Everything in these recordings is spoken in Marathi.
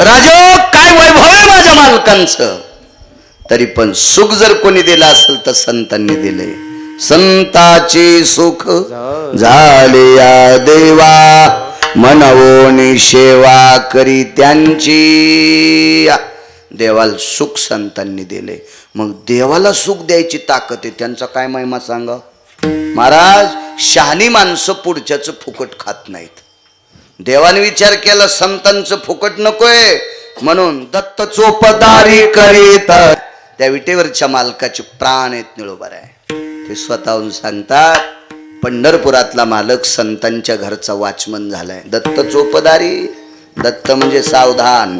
राजो काय वैभव आहे माझ्या मालकांचं, तरी पण सुख जर कोणी दिलं असेल तर संतांनी दिले. संताचे सुख झाले या देवा, मनवोनी सेवा करी त्यांची. देवाला सुख संतांनी दिले, मग देवाला सुख द्यायची ताकद आहे. त्यांचा काय महिमा सांगा महाराज. शहाणी माणसं पुढच्याचं फुकट खात नाहीत. देवाने विचार केला संतांचं फुकट नकोय, म्हणून दत्त चोपदारी करीत त्या विटेवरच्या मालकाचे प्राण आहेत निळोबार आहे. ते स्वतःहून सांगतात, पंढरपुरातला मालक संतांच्या घरचा वॉचमन झालाय. दत्त चोपदारी, दत्त म्हणजे सावधान,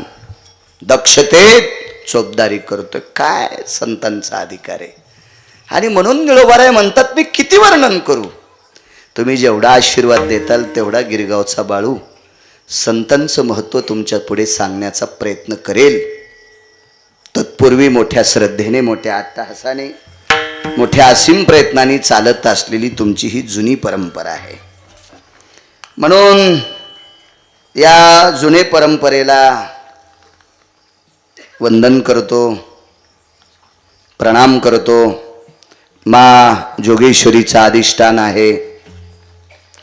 दक्षतेत चोपदारी करतोय. काय संतांचा अधिकार आहे. आणि म्हणून निळोबाराय म्हणतात, मी किती वर्णन करू. तुम्ही जेवढा आशीर्वाद देताल तेवढा गिरगावचा बाळू संतांचं महत्त्व तुमच्या पुढे सांगण्याचा प्रयत्न करेल. तत्पूर्वी मोठ्या श्रद्धेने, मोठ्या अट्टहासाने, मोठ्या असीम प्रयत्नांनी चालत असलेली तुमची ही जुनी परंपरा आहे. म्हणून या जुने परंपरेला वंदन करतो, प्रणाम करतो. मा जोगेश्वरीचा अधिष्ठान आहे,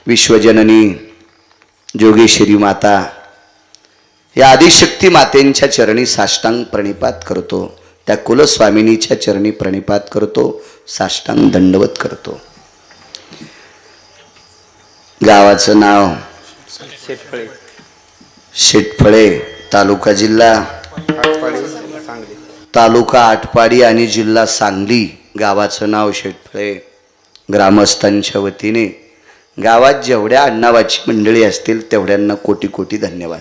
विश्वजननी जोगेश्वरी माता, या आदिशक्ती मातेंच्या चरणी साष्टांग प्रणिपात करतो. त्या कुलस्वामिनीच्या चरणी प्रणिपात करतो, साष्टांग दंडवत करतो. गावाचं नाव शेटफळे, शेटफळे, तालुका जिल्हा सांगली, तालुका आटपाडी आणि जिल्हा सांगली. गावाचं नाव शेटफळे. ग्रामस्थांच्या वतीने गावात जेवढ्या आडनावाची मंडळी असतील तेवढ्यांना कोटी कोटी धन्यवाद.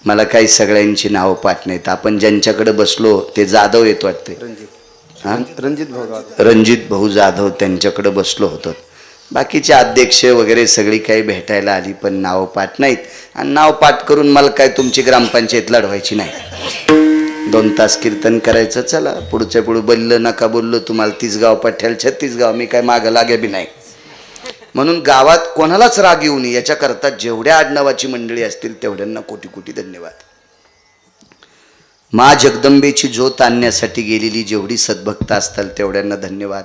मला काही सगळ्यांची नावं पाठ नाहीत. आपण ज्यांच्याकडे बसलो ते जाधव येत वाटते, रणजित भाऊ जाधव, त्यांच्याकडे बसलो होतो. बाकीचे अध्यक्ष वगैरे सगळी काही भेटायला आली, पण नावं पाठ नाहीत. आणि नाव पाठ करून मला काय तुमची ग्रामपंचायत लढवायची नाही. 2 तास कीर्तन करायचं, चला पुढच्या पुढे बोललं नका बोललो, तुम्हाला 30 गाव पाठ्याल 36 गाव, मी काय मागं लागे बी नाही. म्हणून गावात कोणालाच राग येऊ नये याच्याकरता जेवढ्या आडनावाची मंडळी असतील तेवढ्यांना कोटी कोटी धन्यवाद. मा जगदंबेची ज्योत आणण्यासाठी गेलेली जेवढी सद्भक्त असतात तेवढ्यांना धन्यवाद.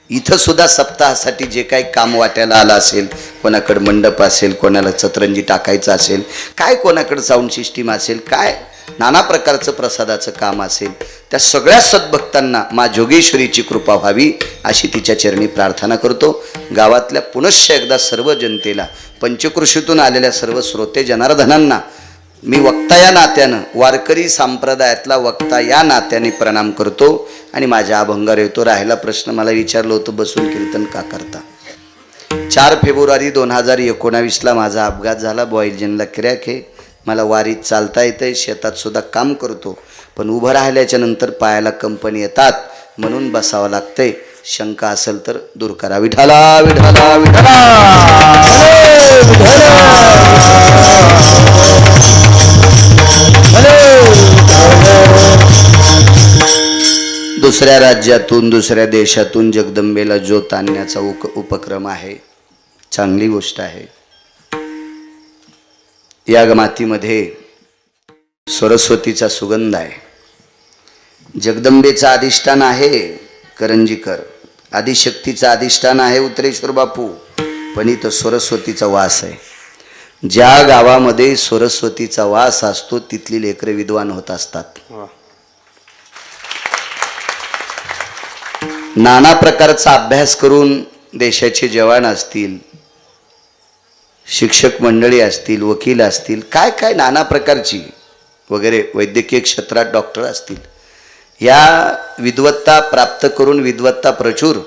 इथं सुद्धा सप्ताहासाठी जे काही काम वाट्याला आलं असेल, कोणाकडे मंडप असेल, कोणाला चतरंजी टाकायचं असेल, काय कोणाकडे साऊंड सिस्टीम असेल, काय नाना प्रकारचं प्रसादाचं काम असेल, त्या सगळ्या सद्भक्तांना मा जोगेश्वरीची कृपा व्हावी अशी तिच्या चरणी प्रार्थना करतो. गावातल्या पुनश्च एकदा सर्व जनतेला, पंचकृषीतून आलेल्या सर्व श्रोते जनार्दनांना मी वक्ता या नात्यानं, वारकरी संप्रदायातला वक्ता या नात्याने प्रणाम करतो. आणि माझ्या अभंगार येतो. राहिला प्रश्न, मला विचारलं होतं बसून कीर्तन का करता. 4 फेब्रुवारी 2019ला माझा अपघात झाला. बॉयलजनला क्रॅक आहे. मला वारीत चालता येतंय, शेतात सुद्धा काम करतो, पण उभं राहिल्याच्या नंतर पायाला कंपनी येतात, म्हणून बसावं लागतंय. शंका असेल तर दूर करा. विठाला विठाला विठाला. दुसऱ्या राज्यातून, दुसऱ्या देशातून जगदंबेला ज्योत आणण्याचा उपक्रम आहे. चांगली गोष्ट आहे. या मातीमध्ये सरस्वतीचा सुगंध आहे. जगदंबेचा अधिष्ठान आहे करंजीकर, आदिशक्तीचा अधिष्ठान आहे उत्तरेश्वर बापू, पण इथं सरस्वतीचा वास आहे. ज्या गावामध्ये सरस्वतीचा वास असतो तिथली लेकरे विद्वान होत असतात. नाना प्रकारचा अभ्यास करून देशाचे जवान असतील, शिक्षक मंडळी असतील, वकील असतील, काय काय नाना प्रकारची वगैरे वैद्यकीय क्षेत्रात डॉक्टर असतील, या विद्वत्ता प्राप्त करून विद्वत्ता प्रचूर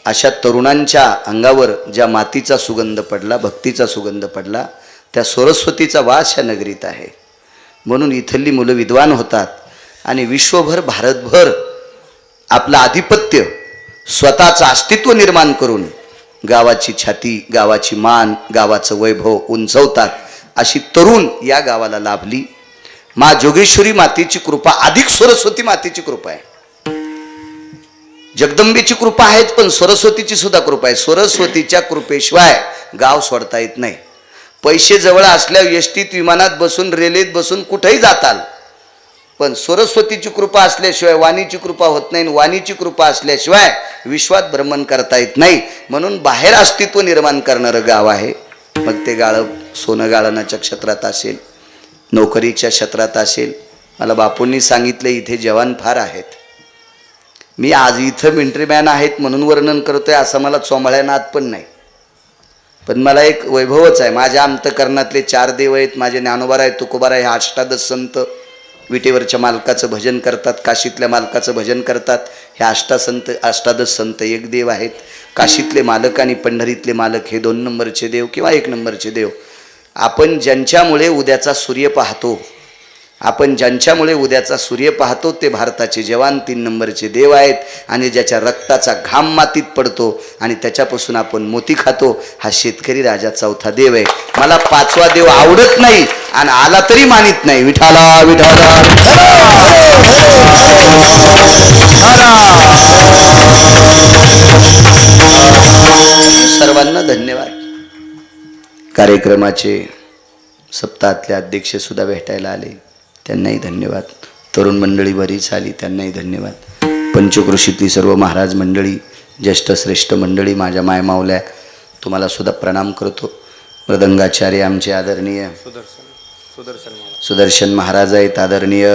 अशा तरुणांच्या अंगावर ज्या मातीचा सुगंध पडला, भक्तीचा सुगंध पडला, त्या सरस्वतीचा वास या नगरीत आहे. म्हणून इथली मुलं विद्वान होतात आणि विश्वभर, भारतभर आपलं आधिपत्य, स्वतःचं अस्तित्व निर्माण करून गावाची छाती, गावाची मान, गावाचं वैभव उंचवतात. अशी तरुण या गावाला लाभली. मा जोगेश्वरी मातेची कृपा, अधिक सरस्वती मातेची कृपा आहे. जगदंबेची कृपा आहेच, पण सरस्वतीची सुद्धा कृपा आहे. सरस्वतीच्या कृपेशिवाय गाव सोडता येत नाही. पैसे जवळ असल्यावर एसटीत विमानात बसून रेल्वेत बसून कुठेही जाताल, पण सरस्वतीची कृपा असल्याशिवाय वाणीची कृपा होत नाही, वाणीची कृपा असल्याशिवाय विश्वात भ्रमण करता येत नाही. म्हणून बाहेर अस्तित्व निर्माण करणारं गाव आहे. मग ते गाळं सोनं गाळण्याच्या क्षेत्रात असेल, नोकरीच्या क्षेत्रात असेल. मला बापूंनी सांगितले इथे जवान फार आहेत. मी आज इथं मिलिटरीमॅन आहेत म्हणून वर्णन करतोय असं मला चोंबळ्यानात पण नाही. पण मला एक वैभवच आहे. माझ्या अंतकरणातले 4 देव आहेत. माझे ज्ञानोबाराय, तुकोबाराय, हे 8 संत विटेवरच्या मालकाचं भजन करतात, काशीतल्या मालकाचं भजन करतात. हे 8 संत एक देव आहेत. काशीतले मालक आणि पंढरीतले मालक हे 2 नंबरचे देव किंवा 1 नंबरचे देव. आपण ज्यांच्यामुळे उद्याचा सूर्य पाहतो, ते भारताचे जवान 3 नंबरचे देव आहेत. आणि ज्याच्या रक्ताचा घाम मातीत पडतो आणि त्याच्यापासून आपण मोती खातो, हा शेतकरी राजा 4था देव आहे. मला 5वा देव आवडत नाही आणि आला तरी मानित नाही. विठाला विठाला सर्वांना धन्यवाद. कार्यक्रमाचे सप्ताहातले अध्यक्ष सुद्धा भेटायला आले, त्यांनाही धन्यवाद. तरुण मंडळी बरीच आली, त्यांनाही धन्यवाद. पंचक्रोशीतली सर्व महाराज मंडळी, ज्येष्ठ श्रेष्ठ मंडळी, माझ्या मायमावल्या, तुम्हाला सुद्धा प्रणाम करतो. मृदंगाचार्य आमचे आदरणीय सुदर्शन महाराज आहेत, आदरणीय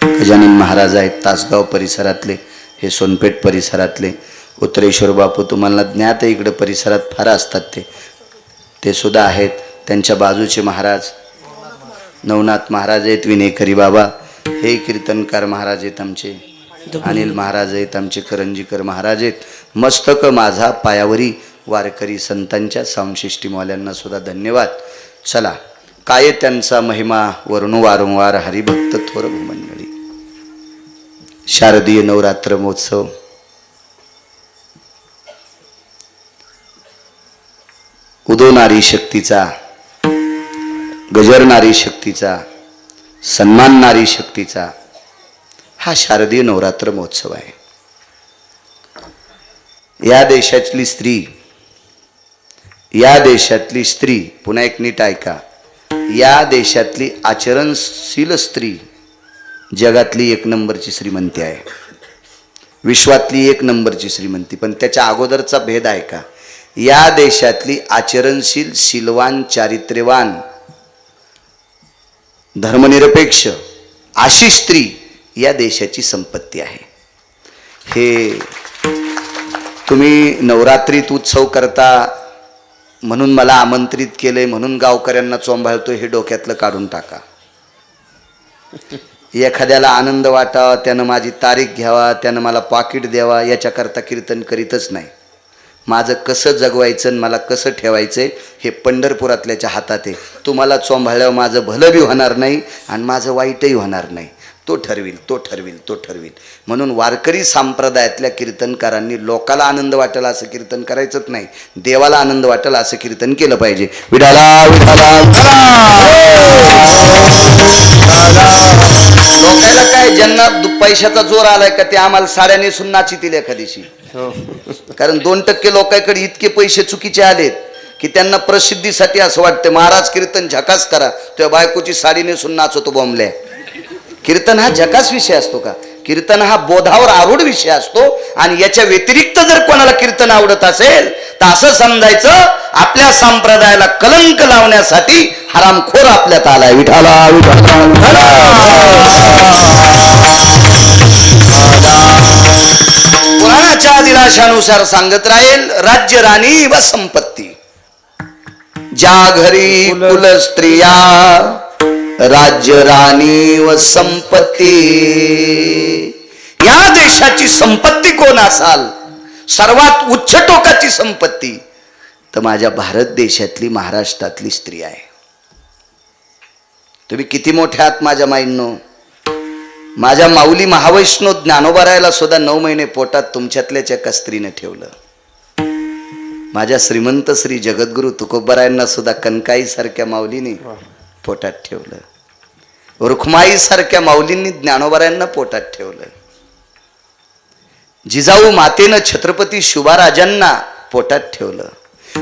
गजानन महाराज आहेत, तासगाव परिसरातले, हे सोनपेठ परिसरातले. उत्तरेश्वर बापू तुम्हाला ज्ञात आहे, इकडे परिसरात फार असतात ते सुद्धा आहेत. त्यांच्या बाजूचे महाराज नवनाथ महाराज आहेत, विनेकरी बाबा, हे कीर्तनकार महाराज आहेत आमचे, अनिल महाराज आहेत आमचे, करंजीकर महाराज आहेत. मस्तक माझा पायावरी वारकरी संतांच्या सांशिष्टीमवाल्यांना सुद्धा धन्यवाद. चला, काय त्यांचा महिमा वर्णू वारंवार हरिभक्त थोर मंडळी. शारदीय नवरात्र महोत्सव उदो नारी शक्तीचा, गजर नारी शक्तीचा, सन्मान नारी शक्तीचा हा शारदीय नवरात्र महोत्सव आहे. या देशातली स्त्री, पुन्हा एक नीट ऐका, या देशातली आचरणशील स्त्री जगातली 1 नंबरची श्रीमंती आहे, विश्वातली 1 नंबरची श्रीमंती. पण त्याच्या अगोदरचा भेद आहे का? या देशातली आचरणशील, शीलवान, चारित्र्यवान, धर्मनिरपेक्ष अशी स्त्री या देशाची संपत्ती आहे. हे तुम्ही नवरात्रीत उत्सव करता म्हणून मला आमंत्रित केले म्हणून गावकऱ्यांना चोंबाळतो, हे डोक्यातलं काढून टाका. एखाद्याला आनंद वाटावा, त्यानं माझी तारीख घ्यावा, त्यानं मला पाकिट द्यावा, याच्याकरता कीर्तन करीतच नाही. माझं कसं जगवायचं आणि मला कसं ठेवायचं हे पंढरपुरातल्याच्या हातात आहे. तुम्हाला चोंभाळल्यावर माझं भलं बी होणार नाही आणि माझं वाईटही होणार नाही. तो ठरविल. म्हणून वारकरी संप्रदायातल्या कीर्तनकारांनी लोकाला आनंद वाटेल असं कीर्तन करायचंच नाही, देवाला आनंद वाटेल असं कीर्तन केलं पाहिजे. विठाला विठाला. लोकायला काय, ज्यांना पैशाचा जोर आलाय का ते आम्हाला साड्या नेसून नाचीतील एखादीशी. कारण 2% लोकांकडे इतके पैसे चुकीचे आलेत की त्यांना प्रसिद्धीसाठी असं वाटतं महाराज कीर्तन झकास करा, तेव्हा बायकोची साडी नेसून नाचवतो बॉम्बल्या. कीर्तन हा झकास विषय असतो का? कीर्तन हा बोधावर आरूढ विषय असतो. आणि याच्या व्यतिरिक्त जर कोणाला कीर्तन आवडत असेल तर असं समजायचं आपल्या संप्रदायाला कलंक लावण्यासाठी हरामखोर आपल्यात आलाय. विठाला पुराणाच्या दिलाशानुसार सांगत राहील, राज्य राणी व संपत्ती, ज्या घरी कुल स्त्रिया, राज्य राणी व संपत्ती. या देशाची संपत्ती कोण असाल, सर्वात उच्च टोकाची संपत्ती, तर माझ्या भारत देशातली, महाराष्ट्रातली स्त्री आहे. तुम्ही किती मोठे आहात माझ्या माईंनो. माझ्या माऊली महावैष्णव ज्ञानोबारायला सुद्धा 9 महिने पोटात तुमच्यातल्याच एका स्त्रीने ठेवलं. माझ्या श्रीमंत श्री जगद्गुरु तुकोबारायांना सुद्धा कनकाई सारख्या माऊलीने पोटात ठेवलं. रुखमाई सारख्या माऊलींनी ज्ञानोबारायांना पोटात ठेवलं. जिजाऊ मातेनं छत्रपती शिवाराजांना पोटात ठेवलं.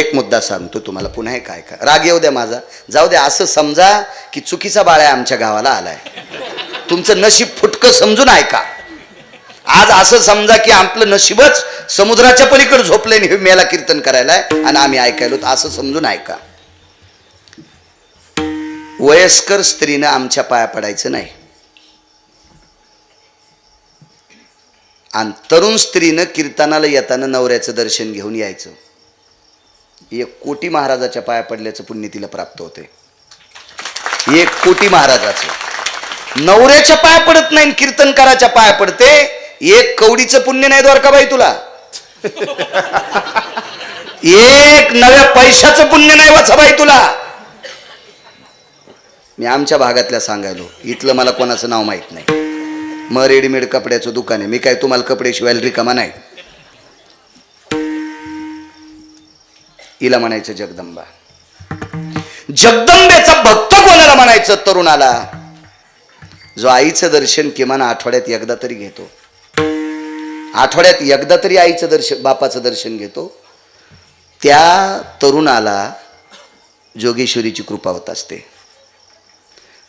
एक मुद्दा सांगतो तुम्हाला पुन्हा एक ऐका, राग येऊ द्या माझा, जाऊ द्या. असं समजा की चुकीचा बाळ्या आमच्या गावाला आलाय, तुमचं नशीब फुटकं समजून ऐका. आज असं समजा की आपलं नशीबच समुद्राच्या पलीकडे झोपले हे मेला कीर्तन करायला आणि आम्ही ऐकायलो, असं समजून ऐका. वयस्कर स्त्रीनं आमच्या पाया पडायचं नाही आणि तरुण स्त्रीनं कीर्तनाला येताना नवऱ्याचं दर्शन घेऊन यायचं. 1 कोटी महाराजाच्या पाया पडल्याचं पुण्य तिला प्राप्त होते. 1 कोटी महाराजाचं. नवऱ्याच्या पाया पडत नाही, कीर्तनकाराच्या पाया पडते. 1 कवडीचं पुण्य नाही द्वारकाबाई तुला. 1 नव्या पैशाचं पुण्य नाही वत्साबाई तुला. मी आमच्या भागातल्या सांगायलो, इथलं मला कोणाचं नाव माहित नाही. मग रेडीमेड कपड्याचं दुकान आहे, मी काय तुम्हाला कपडे शिवायला रिकामा नाही. हिला म्हणायचं जगदंबा. जगदंबेचा भक्त कोणाला म्हणायचं? तरुणाला, जो आईचं दर्शन किमान आठवड्यात एकदा तरी घेतो. आठवड्यात एकदा तरी आईचं दर्शन, बापाचं दर्शन घेतो. त्या तरुणाला जोगेश्वरीची कृपा होत असते.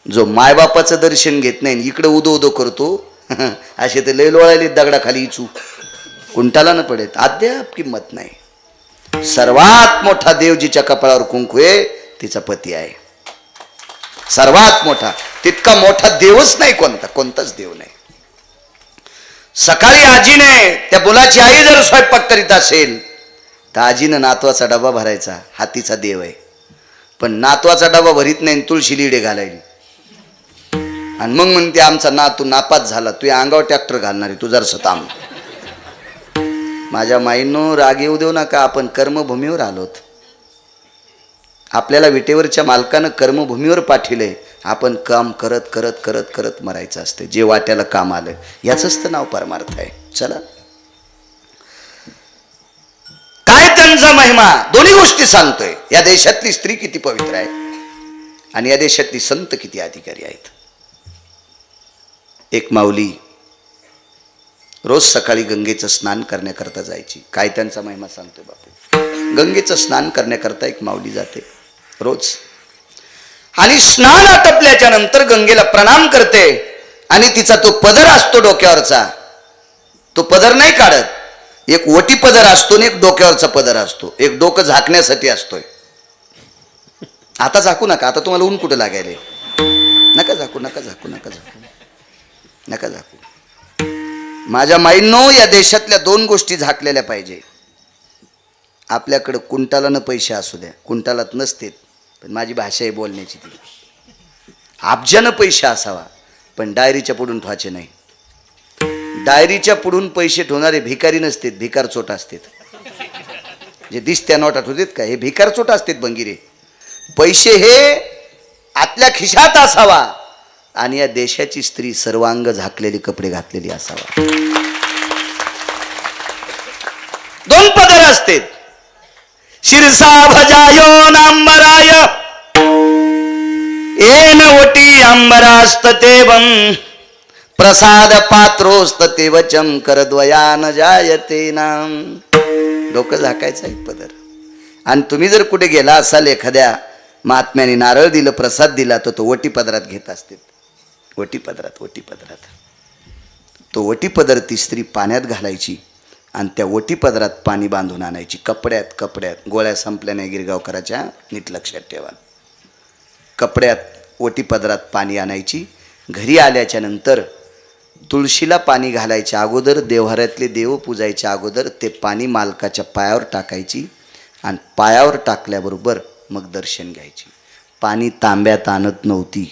जो मायबापाचं दर्शन घेत नाही, इकडे उदो उदो करतो, असे ते लय लोळायले दगडाखाली इचू, कुंटाला न पडेत, अद्याप किंमत नाही. सर्वात मोठा देव जिच्या कपाळावर कुंकू आहे तिचा पती आहे. सर्वात मोठा, तितका मोठा देवच नाही कोणता, कोणताच देव नाही. सकाळी आजीने, त्या मुलाची आई जर स्वयंपाक करीत असेल तर आजीनं नातवाचा डबा भरायचा, हा तिचा देव आहे. पण नातवाचा डबा भरीत नाही, तुळशी लिडे घालायली आणि मग म्हणते आमचा नातू नापास झाला, तू अंगावर ट्रॅक्टर घालणार आहे, तू जरासं थांब. माझ्या माईंनो, राग येऊ देऊ नका, आपण कर्मभूमीवर आलोत. आपल्याला विटेवरच्या मालकानं कर्मभूमीवर पाठविले, आपण काम करत करत करत करत मरायचं असते. जे वाट्याला काम आलं याचंच तर नाव परमार्थ आहे. चला, काय त्यांचा महिमा, दोन्ही गोष्टी सांगतोय. या देशातली स्त्री किती पवित्र आहे आणि या देशातली संत किती अधिकारी आहेत. एक माऊली रोज सकाळी गंगेचं स्नान करण्याकरता जायची. काय त्यांचा महिमा सांगतोय बापू. गंगेचं स्नान करण्याकरता एक माऊली जाते रोज, आणि स्नान आटपल्याच्या नंतर गंगेला प्रणाम करते आणि तिचा तो पदर असतो डोक्यावरचा, तो पदर नाही काढत. एक ओटी पदर असतो आणि एक डोक्यावरचा पदर असतो. एक डोकं झाकण्यासाठी असतोय. आता झाकू नका, आता तुम्हाला ऊन कुठं लागायले. नका झाकू, नका झाकू, नका झाकू, नका झाकू. माझ्या माईंनो, या देशातल्या 2 गोष्टी झाकलेल्या पाहिजे. आपल्याकडं कुंटालानं पैसे असू द्या, कुंटालात नसते, पण माझी भाषा आहे बोलण्याची, ती अब्जानं पैसे असावा, पण डायरीच्या पुढून ठेवायचे नाही. डायरीच्या पुढून पैसे ठेवणारे भिकारी नसतात, भिकार चोट असतात. जे दिसत्या नोटात होतात का, हे भिकार चोट असतात बंगिरे. पैसे हे आतल्या खिशात असावा आणि या देशाची स्त्री सर्वांग झाकलेले कपडे घातलेली असावा. 2 पदर असतात. शिरसा भजायो नांबराय येन ओटी अंबरास्ततेवं प्रसाद पात्रोस्तते वचम करद्वयान जायते नाम. डोकं झाकायचं एक पदर. आणि तुम्ही जर कुठे गेला असाल, एखाद्या महात्म्याने नारळ दिलं, प्रसाद दिला, तर तो ओटी पदरात घेत असते. ओटी पदरात, ओटी पदरात. तो ओटी पदर ती स्त्री पाण्यात घालायची आणि त्या ओटी पदरात पाणी बांधून आणायची. कपड्यात, कपड्यात. गोळ्या संपल्या नाही गिरगावकराच्या, नीट लक्षात ठेवा. कपड्यात ओटी पदरात पाणी आणायची. घरी आल्याच्या नंतर तुळशीला पाणी घालायच्या अगोदर, देव्हाऱ्यातले देव पूजायच्या अगोदर ते पाणी मालकाच्या पायावर टाकायची आणि पायावर टाकल्याबरोबर मग दर्शन घ्यायची. पाणी तांब्यात आणत नव्हती,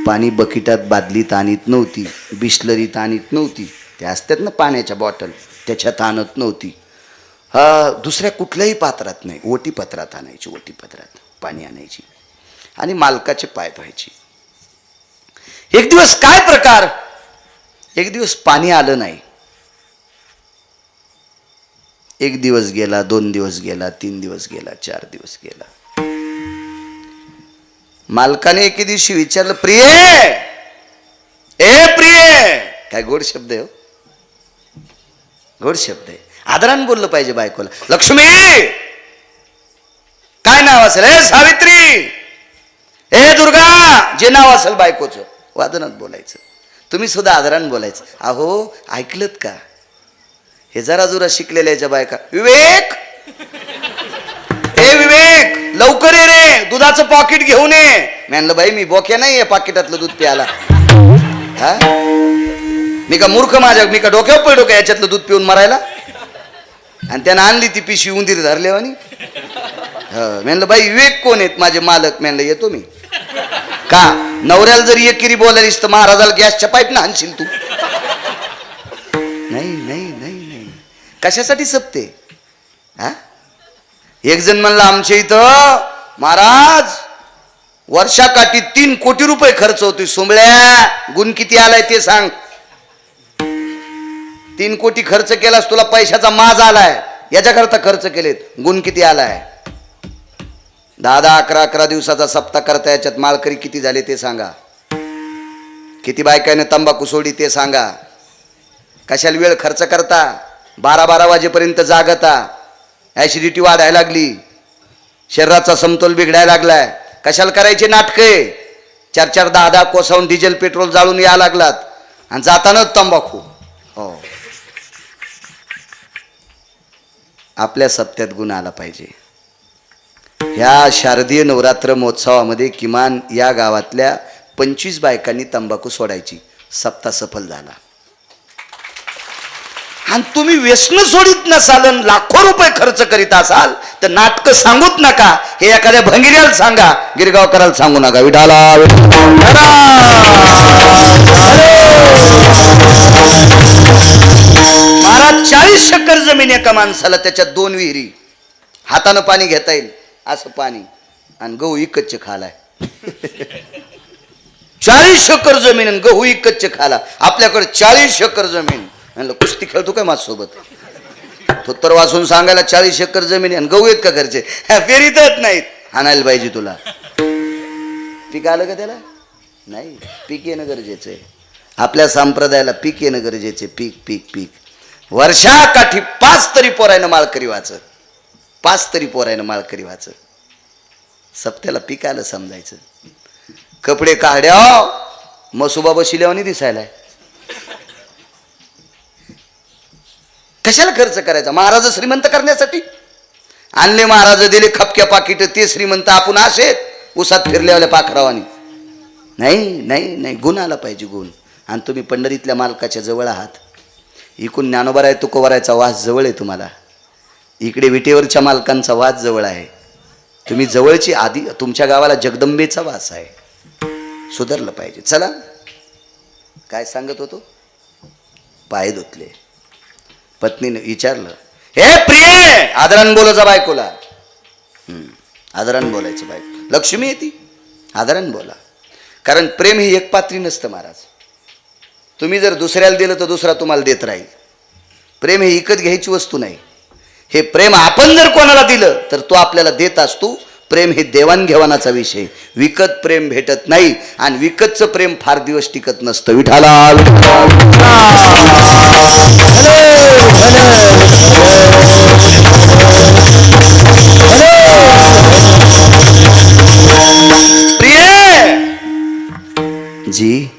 पाणी बकिटात बादलीत आणत नव्हती, बिस्लरीत आणत नव्हती. ते असतात ना पाण्याच्या बॉटल, त्याच्यात आणत नव्हती. दुसऱ्या कुठल्याही पात्रात नाही, ओटी पत्रात आणायची. ओटी पत्रात पाणी आणायची आणि मालकाचे पाय धुवायची. एक दिवस काय प्रकार, एक दिवस पाणी आलं नाही. 1 दिवस गेला, 2 दिवस गेला, 3 दिवस गेला, 4 दिवस गेला. मालकाने एके दिवशी विचारलं, प्रिय, ए प्रिय. काय गोड शब्द आहे हो, गोड शब्द आहे. आदराने बोललं पाहिजे बायकोला. लक्ष्मी, नाव असेल, हे सावित्री, हे दुर्गा, जे नाव असेल बायकोचं वादनात बोलायचं. तुम्ही सुद्धा आदरानं बोलायचं. अहो ऐकलत का, हे जरा जुरा शिकलेल्याच्या बायका, विवेक, हे विवेक लवकर ये रे, दुधाचं पॉकेट घेऊन ये. म्हणलं बाई मी बोक्या नाही आहे पाकिटातलं दूध प्यायला. हा मी का मूर्ख, मी का डोक्यावर पडलो का याच्यातलं दूध पिऊन मरायला. आणि त्यानं आणली ती पिशवी उंदीर धरल्यावानी. म्हणलं बाई विवेक कोण आहेत माझे मालक. म्हणलं येतो मी. का नवऱ्याला जर एकेरी बोलायलीस तर महाराजाला गॅसच्या पाईपनं हाणशील तू. नाही नाही नाही नाही, कशासाठी सपते. हा एक जण म्हणला आमच्या इथं महाराज वर्षाकाठी 3 कोटी रुपये खर्च होतोय. सोंबळ्या गुण किती आलाय ते सांग. 3 कोटी खर्च केलास तुला पैशाचा माज आलाय, याच्याकरता खर्च केलेत. गुण किती आलाय. 10-10, 11-11 दिवसाचा सप्ताह करता, याच्यात माळकरी किती झाले ते सांगा. किती बायकाने तंबाखू सोडी ते सांगा. कशाला वेळ खर्च करता, 12-12 वाजेपर्यंत जागता. ऍसिडिटी वाढायला लागली, शरीराचा समतोल बिघडायला लागलाय. कशाला करायचे नाटके. 4-4, 10-10 कोसावून डिझेल पेट्रोल जाळून या लागलात आणि जाताना तंबाखू. हो आपल्या सप्त्यात गुण आला पाहिजे. ह्या शारदीय नवरात्र महोत्सवामध्ये किमान या गावातल्या 25 बायकांनी तंबाखू सोडायची. सप्ताह सफल झाला. आणि तुम्ही व्यसन सोडित नसाल, लाखो रुपये खर्च करीत असाल तर नाटक सांगूच नका. हे एखाद्या भंगिऱ्याला सांगा, गिरगावकराला सांगू नका. विठाला महाराज 40 एकर जमीन एका माणसाला, त्याच्यात 2 विहिरी, हातानं पाणी घेता येईल असं पाणी, आणि गहू इकतचे खालाय. 40 एकर जमीन आणि गहू इकतचे खाला. आपल्याकडे 40 एकर जमीन. म्हणलं कुस्ती खेळतो काय माझ्यासोबत. थोत्तर वाचून सांगायला 40 एकर जमीन आणि गहू आहेत का घरचे. फेरीतच नाहीत. आणायला पाहिजे तुला. पीक आलं का त्याला. नाही, पीक येणं गरजेचं आहे. आपल्या संप्रदायाला पीक येणं गरजेचे. पीक पीक पीक. वर्षाकाठी 5 तरी पोरायनं माळकरी वाचत. 5 तरी पोरायनं माळकरी वाचत. सप्त्याला पीक आलं समजायचं. कपडे काढ्या मसुबा बशिल्यावानी दिसायलाय. कशाला खर्च करायचा. महाराज श्रीमंत करण्यासाठी आणले. महाराज दिले खपक्या पाकिट, ते श्रीमंत. आपण असेत उसात फिरल्यावाल्या पाखरावानी. नाही नाही नाही, गुण आला पाहिजे गुण. आणि तुम्ही पंढरीतल्या मालकाच्या जवळ आहात. इकडून ज्ञानोबाराय तुकोबारायचा वास जवळ आहे तुम्हाला. इकडे विटेवरच्या मालकांचा वास जवळ आहे. तुम्ही जवळची. आधी तुमच्या गावाला जगदंबेचा वास आहे. सुधारलं पाहिजे. चला काय सांगत होतो. पाय धुतले. पत्नीने विचारलं, हे प्रिय, आदरानं बोलायचं बायकोला. आदरानं बोलायचं बायको. लक्ष्मी येते, आदरानं बोला. कारण प्रेम ही एक पात्री नसतं महाराज. तुम्ही जर दुसऱ्याला दिलं तर दुसरा तुम्हाला देत राहील. प्रेम हे विकत घ्यायची वस्तू नाही. हे प्रेम आपण जर कोणाला दिलं तर तो आपल्याला देत असतो. प्रेम हे देवाणघेवाणाचा विषय. विकत प्रेम भेटत नाही. आणि विकतचं प्रेम फार दिवस टिकत नसतं. विठाला प्रिय. जी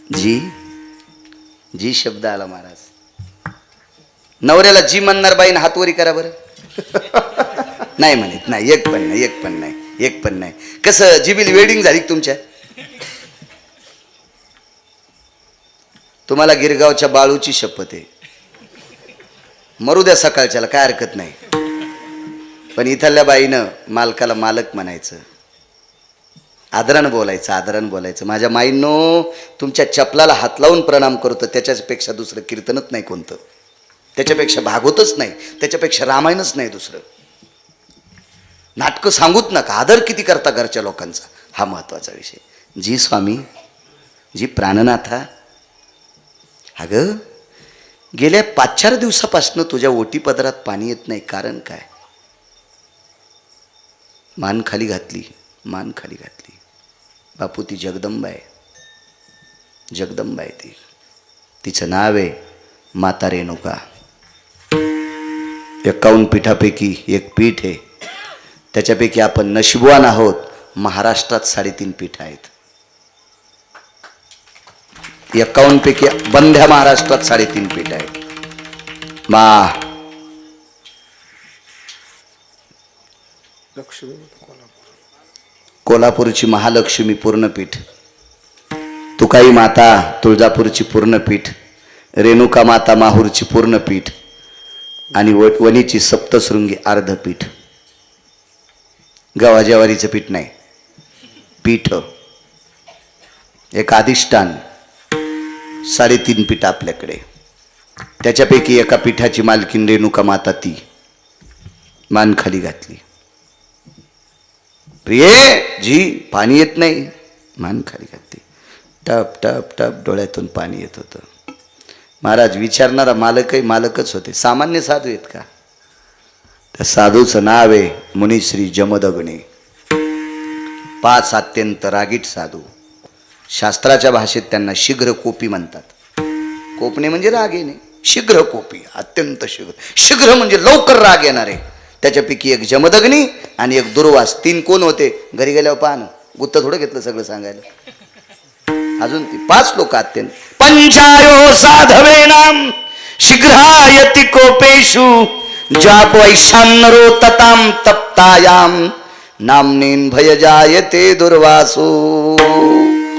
जी जी शब्द आला महाराज. नवऱ्याला जी म्हणणार बाईन हातवरी करा बरं. नाही म्हणत नाही. एक पण नाही, एक पण नाही, एक पण नाही. कसं जिबील वेडिंग झाली तुमच्या. तुम्हाला गिरगावच्या बाळूची शपथ आहे. मरू द्या सकाळच्याला, काय हरकत नाही. पण इथल्या बाईनं मालकाला मालक म्हणायचं. आदरानं बोलायचं, आदरानं बोलायचं. माझ्या माईंनो, तुमच्या चपलाला हात लावून प्रणाम करतो. त्याच्यापेक्षा दुसरं कीर्तनच नाही कोणतं. त्याच्यापेक्षा भागवतच नाही. त्याच्यापेक्षा रामायणच नाही दुसरं. नाटकं सांगूच नका. आदर किती करता घरच्या लोकांचा, हा महत्वाचा विषय. जी स्वामी, जी प्राणनाथा, अगं गेल्या 5-4 दिवसापासून तुझ्या ओटी पदरात पाणी येत नाही. कारण काय. मान खाली घातली, मान खाली घातली. बापू ती जगदंबा आहे. जगदंबा आहे ती. तिचं नाव आहे माता रेणुका. 51 पीठापैकी एक पीठ आहे. त्याच्यापैकी आपण नशिबवान आहोत, महाराष्ट्रात 3.5 पीठ आहेत. 51 पैकी बंध्या महाराष्ट्रात 3.5 पीठ आहेत. लक्ष्मी कोल्हापूरची महालक्ष्मी पूर्णपीठ, तुकाई माता तुळजापूरची पूर्णपीठ, रेणुका माता माहूरची पूर्णपीठ आणि वणीची सप्तशृंगी अर्धपीठ. गव्हा ज्वारीचं पीठ नाही, पीठ एक अधिष्ठान. 3.5 पीठ आपल्याकडे. त्याच्यापैकी एका पीठाची मालकीन रेणुका माता, ती मान खाली घातली. प्रिये जी, पाणी येत नाही. मान खाली घातली. टप टप टप डोळ्यातून पाणी येत होतं. महाराज विचारणारा मालकही मालकच होते, सामान्य साधू आहेत का? त्या साधूचं नाव आहे मुनिश्री जमदग्नी. 5 अत्यंत रागीट साधू. शास्त्राच्या भाषेत त्यांना शीघ्र कोपी म्हणतात. कोपणे म्हणजे राग येणे, शीघ्र कोपी, अत्यंत शीघ्र. शीघ्र म्हणजे लवकर राग येणारे. त्याच्यापैकी एक जमदग्नी आणि एक दुर्वास, 3 कोण होते? घरी गेल्यावर पाहणं, गुत्त थोडं घेतलं सगळं सांगायला. अजून 5 लोक अत्यंत. पंचायो साधवेनाम शीघ्रायति कोपेषु जाप वैशान्यरो तताम तप्तायाम नामनेन भय जायते दुर्वासो.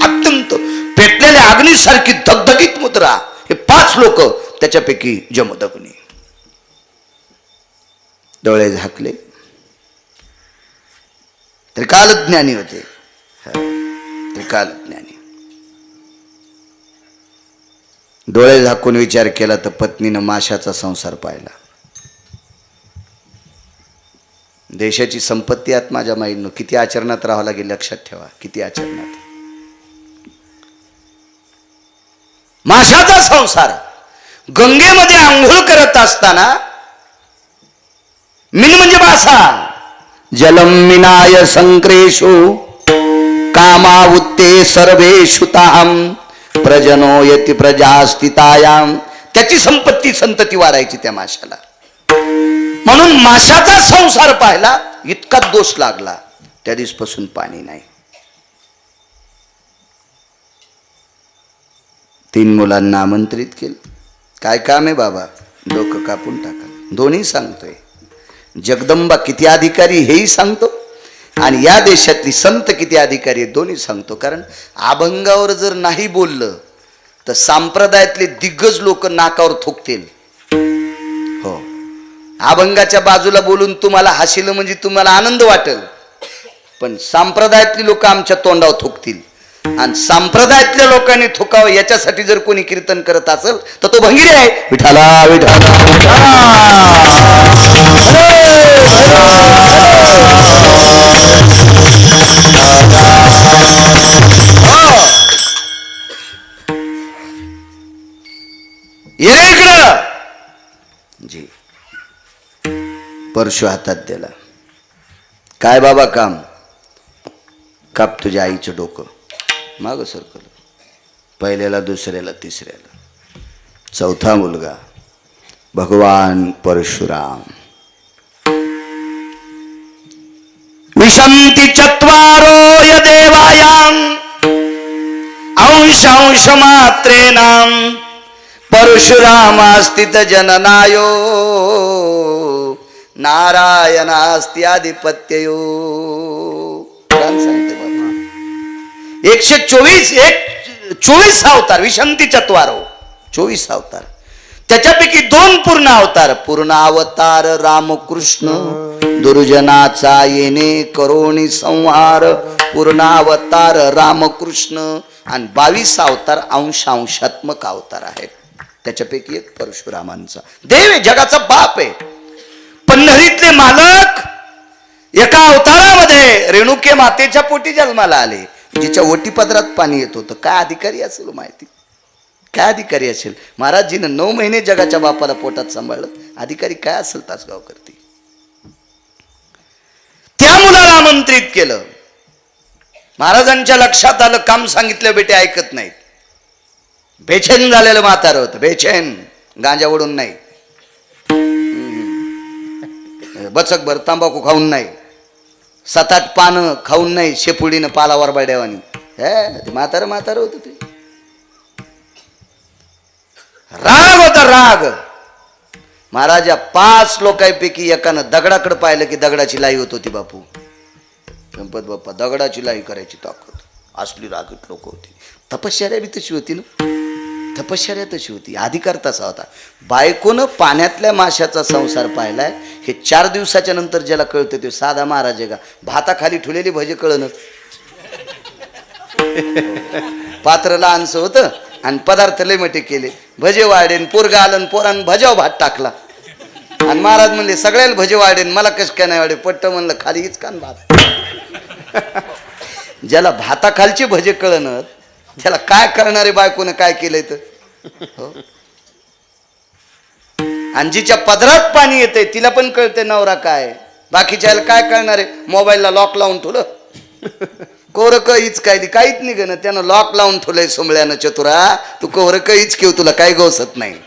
अत्यंत पेटलेल्या अग्नीसारखी धगधगीत मुद्रा, हे 5 लोक. त्याच्यापैकी जमदग्नी. डोळे झाकले. त्रिकालज्ञानी होते, त्रिकालज्ञानी. डोळे झाकून विचार केला तर पत्नीनं माशाचा संसार पाहिला. देशाची संपत्ती आत माझ्या माईनं किती आचरणात राहावं लागेल, लक्षात ठेवा. किती आचरणात. माशाचा संसार. गंगेमध्ये आंघोळ करत असताना, मिन म्हणजे मासा, जलम मिनाय संक्रेशो कामावुत्ते सर्वेषु ताम प्रजनो यति प्रजास्तितायाम. त्याची संपत्ती संतती वाढायची त्या माशाला. म्हणून माशाचा संसार पाहिला, इतका दोष लागला. त्या दिवसपासून पाणी नाही. 3 मुलांना आमंत्रित केलं. काय काम आहे बाबा? डोकं कापून टाका. दोन्ही सांगतोय. जगदंबा किती अधिकारी हेही सांगतो, आणि या देशातली संत किती अधिकारी आहेत दोन्ही सांगतो. कारण अभंगावर जर नाही बोललं तर संप्रदायातले दिग्गज लोक नाकावर थुकतील. हो, अभंगाच्या बाजूला बोलून तुम्हाला हसिलं म्हणजे तुम्हाला आनंद वाटेल, पण संप्रदायातली लोक आमच्या तोंडावर थुकतील. आणि संप्रदायातल्या लोकांनी थुकावं याच्यासाठी जर कोणी कीर्तन करत असेल तर तो भंगिरी आहे. विठाला विठाला ये इकडं जी. परशु हातात दिला. काय बाबा काम? काप तुझ्या आईचं डोकं. मागं सरकलं. पहिल्याला, दुसऱ्याला, तिसऱ्याला. 4था मुलगा भगवान परशुराम. विशंती चत्वारो य देवायाम अंशांश मात्रेणाम परशुरामास्तित जननायो नारायणास्ति आधिपत्ययो. सांगते बाबा 124 अवतार. विशंती चत्वारो 24 अवतार. त्याच्यापैकी 2 पूर्ण अवतार. पूर्ण अवतार रामकृष्ण दुर्जनाचा येणे करोनी संहार. पूर्ण अवतार रामकृष्ण. आणि 22 अवतार अंशात्मक अवतार आहेत. त्याच्यापैकी एक परशुरामांचा. देव आहे, जगाचा बाप आहे. पंढरीतले मालक एका अवतारामध्ये रेणुके मातेच्या पोटी जन्माला आले, जिच्या ओटीपदरात पाणी येत होतं. काय अधिकारी असेल माहिती? काय अधिकारी असेल? महाराजजीनं 9 महिने जगाच्या बापाला पोटात सांभाळलं. अधिकारी काय असेल तासगाव करते. त्या मुलाला आमंत्रित केलं. महाराजांच्या लक्षात आलं, काम सांगितलं बेटे ऐकत नाहीत. बेचैन झालेलं म्हातारं होतं. बेचैन, गांजा ओढून नाही, बचक भर तांबाखू खाऊन नाही, 7-8 पानं खाऊन नाही, शेपुडीनं पालावर बड्यावानी. ते म्हातारं होतं ते. राग होता राग. महाराज या 5 लोकांपैकी एकानं दगडाकडे पाहिलं की दगडाची लाई होत होती. बापू गणपत बाप्पा दगडाची लाई करायची ताकद. असली रागीट लोक होती. तपश्चर्या बी तशी होती ना, तपश्चर्या तशी होती. अधिकार तसा होता. बायकोनं पाण्यातल्या माशाचा संसार पाहिलाय हे 4 दिवसाच्या नंतर ज्याला कळतं ते साधा महाराज आहे का. भाताखाली ठेवलेली भजे कळणं. पात्र लहानसं होतं आणि पदार्थ लय मोठे केले. भजे वाढेन, पोरगा आलं, पोरानं भजाव भात टाकला आणि महाराज म्हणले सगळ्याला भजे वाढेन, मला कसं काय नाही वाढे. पट्ट म्हणलं खाली हीच कान भात. ज्याला भाताखालचे भजे कळणं त्याला काय करणारे बायकोनं काय केलंय तर. हो. आणि जिच्या पदरात पाणी येते तिला पण कळते नवरा काय. बाकीच्याला काय कळणार आहे. मोबाईलला लॉक लावून ठेवलं, कोर कहीच काय काहीच निघणं. त्यानं लॉक लावून ठेवलंय सोमळ्यानं. चतुरा तू कोर कहीच घेऊ, तुला काही गोसत नाही.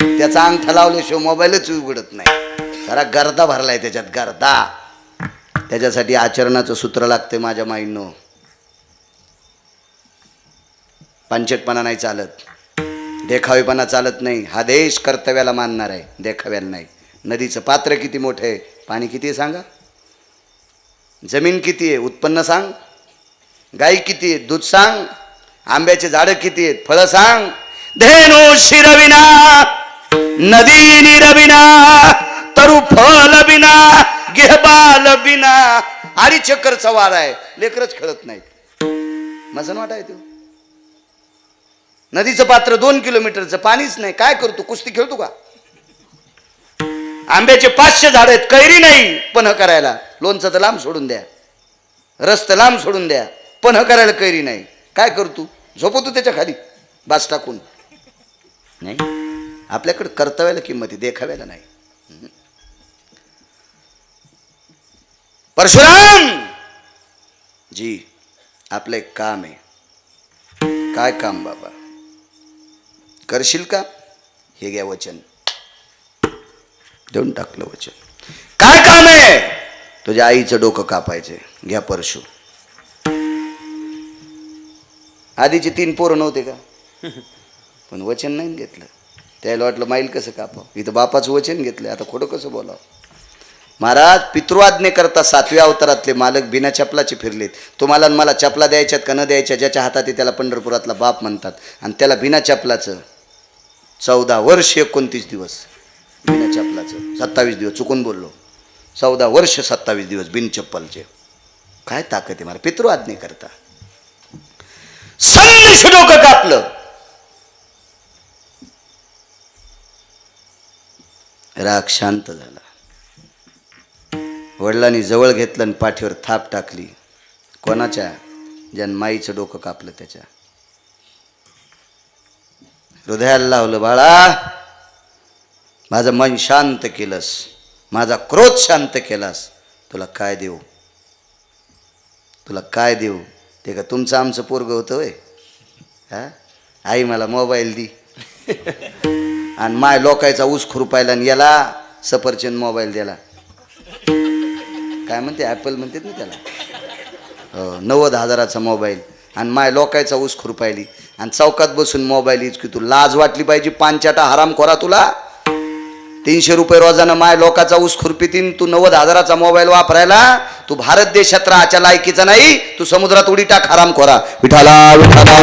त्याचा अंगठा लावल्याशिवाय मोबाईलच उघडत नाही. जरा गर्दा भरलाय त्याच्यात, गर्दा. त्याच्यासाठी आचरणाचं सूत्र लागते माझ्या माईंनो. पंचटपणा नाही चालत, देखावेपणा चालत नाही. हा देश कर्तव्याला मानणार आहे, देखाव्याला नाही. नदीचं पात्र किती मोठं आहे, पाणी किती आहे सांगा. जमीन किती आहे, उत्पन्न सांग. गाई किती आहे, दूध सांग. आंब्याचे झाडं किती आहेत, फळं सांग. धेनु शिरविना नदी निरविना तरु फल बिना गेबाल बिना. आरी चक्करचा वार आहे, लेकरच खेळत नाहीत. मसन वाटाय तू. नदीचं पात्र 2 किलोमीटरचं, पाणीच नाही. काय करतो, कुस्ती खेळतो का. आंब्याचे 500 झाड आहेत, कैरी नाही पन्ह करायला. लोणचं तर लांब सोडून द्या, रस तर लांब सोडून द्या, पन्ह करायला कैरी नाही. काय करतो, झोपतो त्याच्या खाली बास टाकून. नाही, आपल्याकडे कर्तव्याला किंमत आहे, देखाव्याला नाही. परशुराम जी आपलं एक काम आहे. काय काम बाबा, करशील का. हे घ्या वचन. देऊन टाकलं वचन. काय काम आहे, तुझ्या आईचं डोकं कापायचे. घ्या परशु. आधीचे 3 पोरं नव्हते का, पण वचन नाही घेतलं. त्याला वाटलं माईल कसं कापावं. इथं बापाचं वचन घेतलं, आता खोटं कसं बोलावं. महाराज पितृआज्ञे करता 7व्या अवतारातले मालक बिना चपलाचे फिरलेत. तुम्हाला मला चपला द्यायच्यात का न द्यायच्या, ज्याच्या हातात आहे त्याला पंढरपुरातला बाप म्हणतात. आणि त्याला बिना चपलाचं 14 वर्ष 29 दिवस बिना चपलाचं. 27 दिवस चुकून बोललो. 14 वर्ष 27 दिवस बिन चप्पलचे. काय ताकद आहे मला. पितृआज्ञे करता संश डोकं कापलं. राग शांत झाला. वडिलांनी जवळ घेतलं आणि पाठीवर थाप टाकली. कोणाच्या, ज्यानं माईचं डोकं कापलं त्याच्या. हृदयाला लावलं. बाळा, माझं मन शांत केलंस, माझा क्रोध शांत केलास. तुला काय देऊ, तुला काय देऊ. ते का तुमचं आमचं पोरगं होतं होय. हा, आई मला मोबाईल दी आणि माय लोकायचा ऊस खुरपायला आणि याला सफरचंद मोबाईल दिला. काय म्हणते, ॲपल म्हणतात ना त्याला. 90,000चा मोबाईल आणि माय लोकायचा ऊस खुरपायली आणि चौकात बसून मोबाईल यूज की. तू लाज वाटली पाहिजे. 5 हराम खोरा तुला. 300 रुपये रोजानं माय लोकाचा ऊस खुरपीतीन, तू 90,000चा मोबाईल वापरायला. तू भारत देशात राहायच्या लायकीचा नाही. तू समुद्रात उडी टाक हराम खोरा. विठाला विठाला.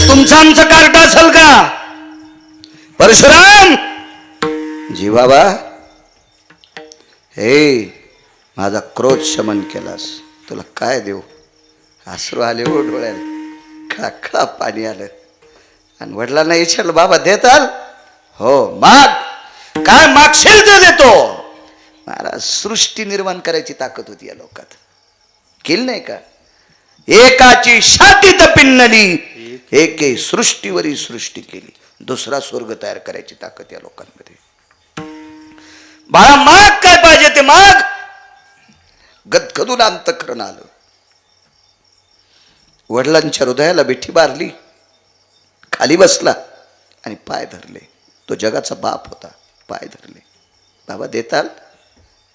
तुमचं आमचं कार्ट असेल का परशुराम जी बाबा. हे माझा क्रोध शमन केलास, तुला काय देऊ. अश्रू आले हो डोळ्याला, खळखळा पाणी आलं. आणि वडिलांना विचारलं, बाबा देताल. हो माग, काय मागशील ते देतो. महाराज सृष्टी निर्माण करायची ताकद होती या लोकात. केली नाही का. एकाची छातीत पिन्नली, एके सृष्टीवरी सृष्टी केली. दुसरा स्वर्ग तयार करायची ताकद या लोकांमध्ये. बाळा माग, काय पाहिजे ते माग. गदगदून अंतःकरण आलं. वडिलांच्या हृदयाला बिठी बारली. खाली बसला. आणि पाय धरले. तो जगाचा बाप होता. पाय धरले. बाबा देताल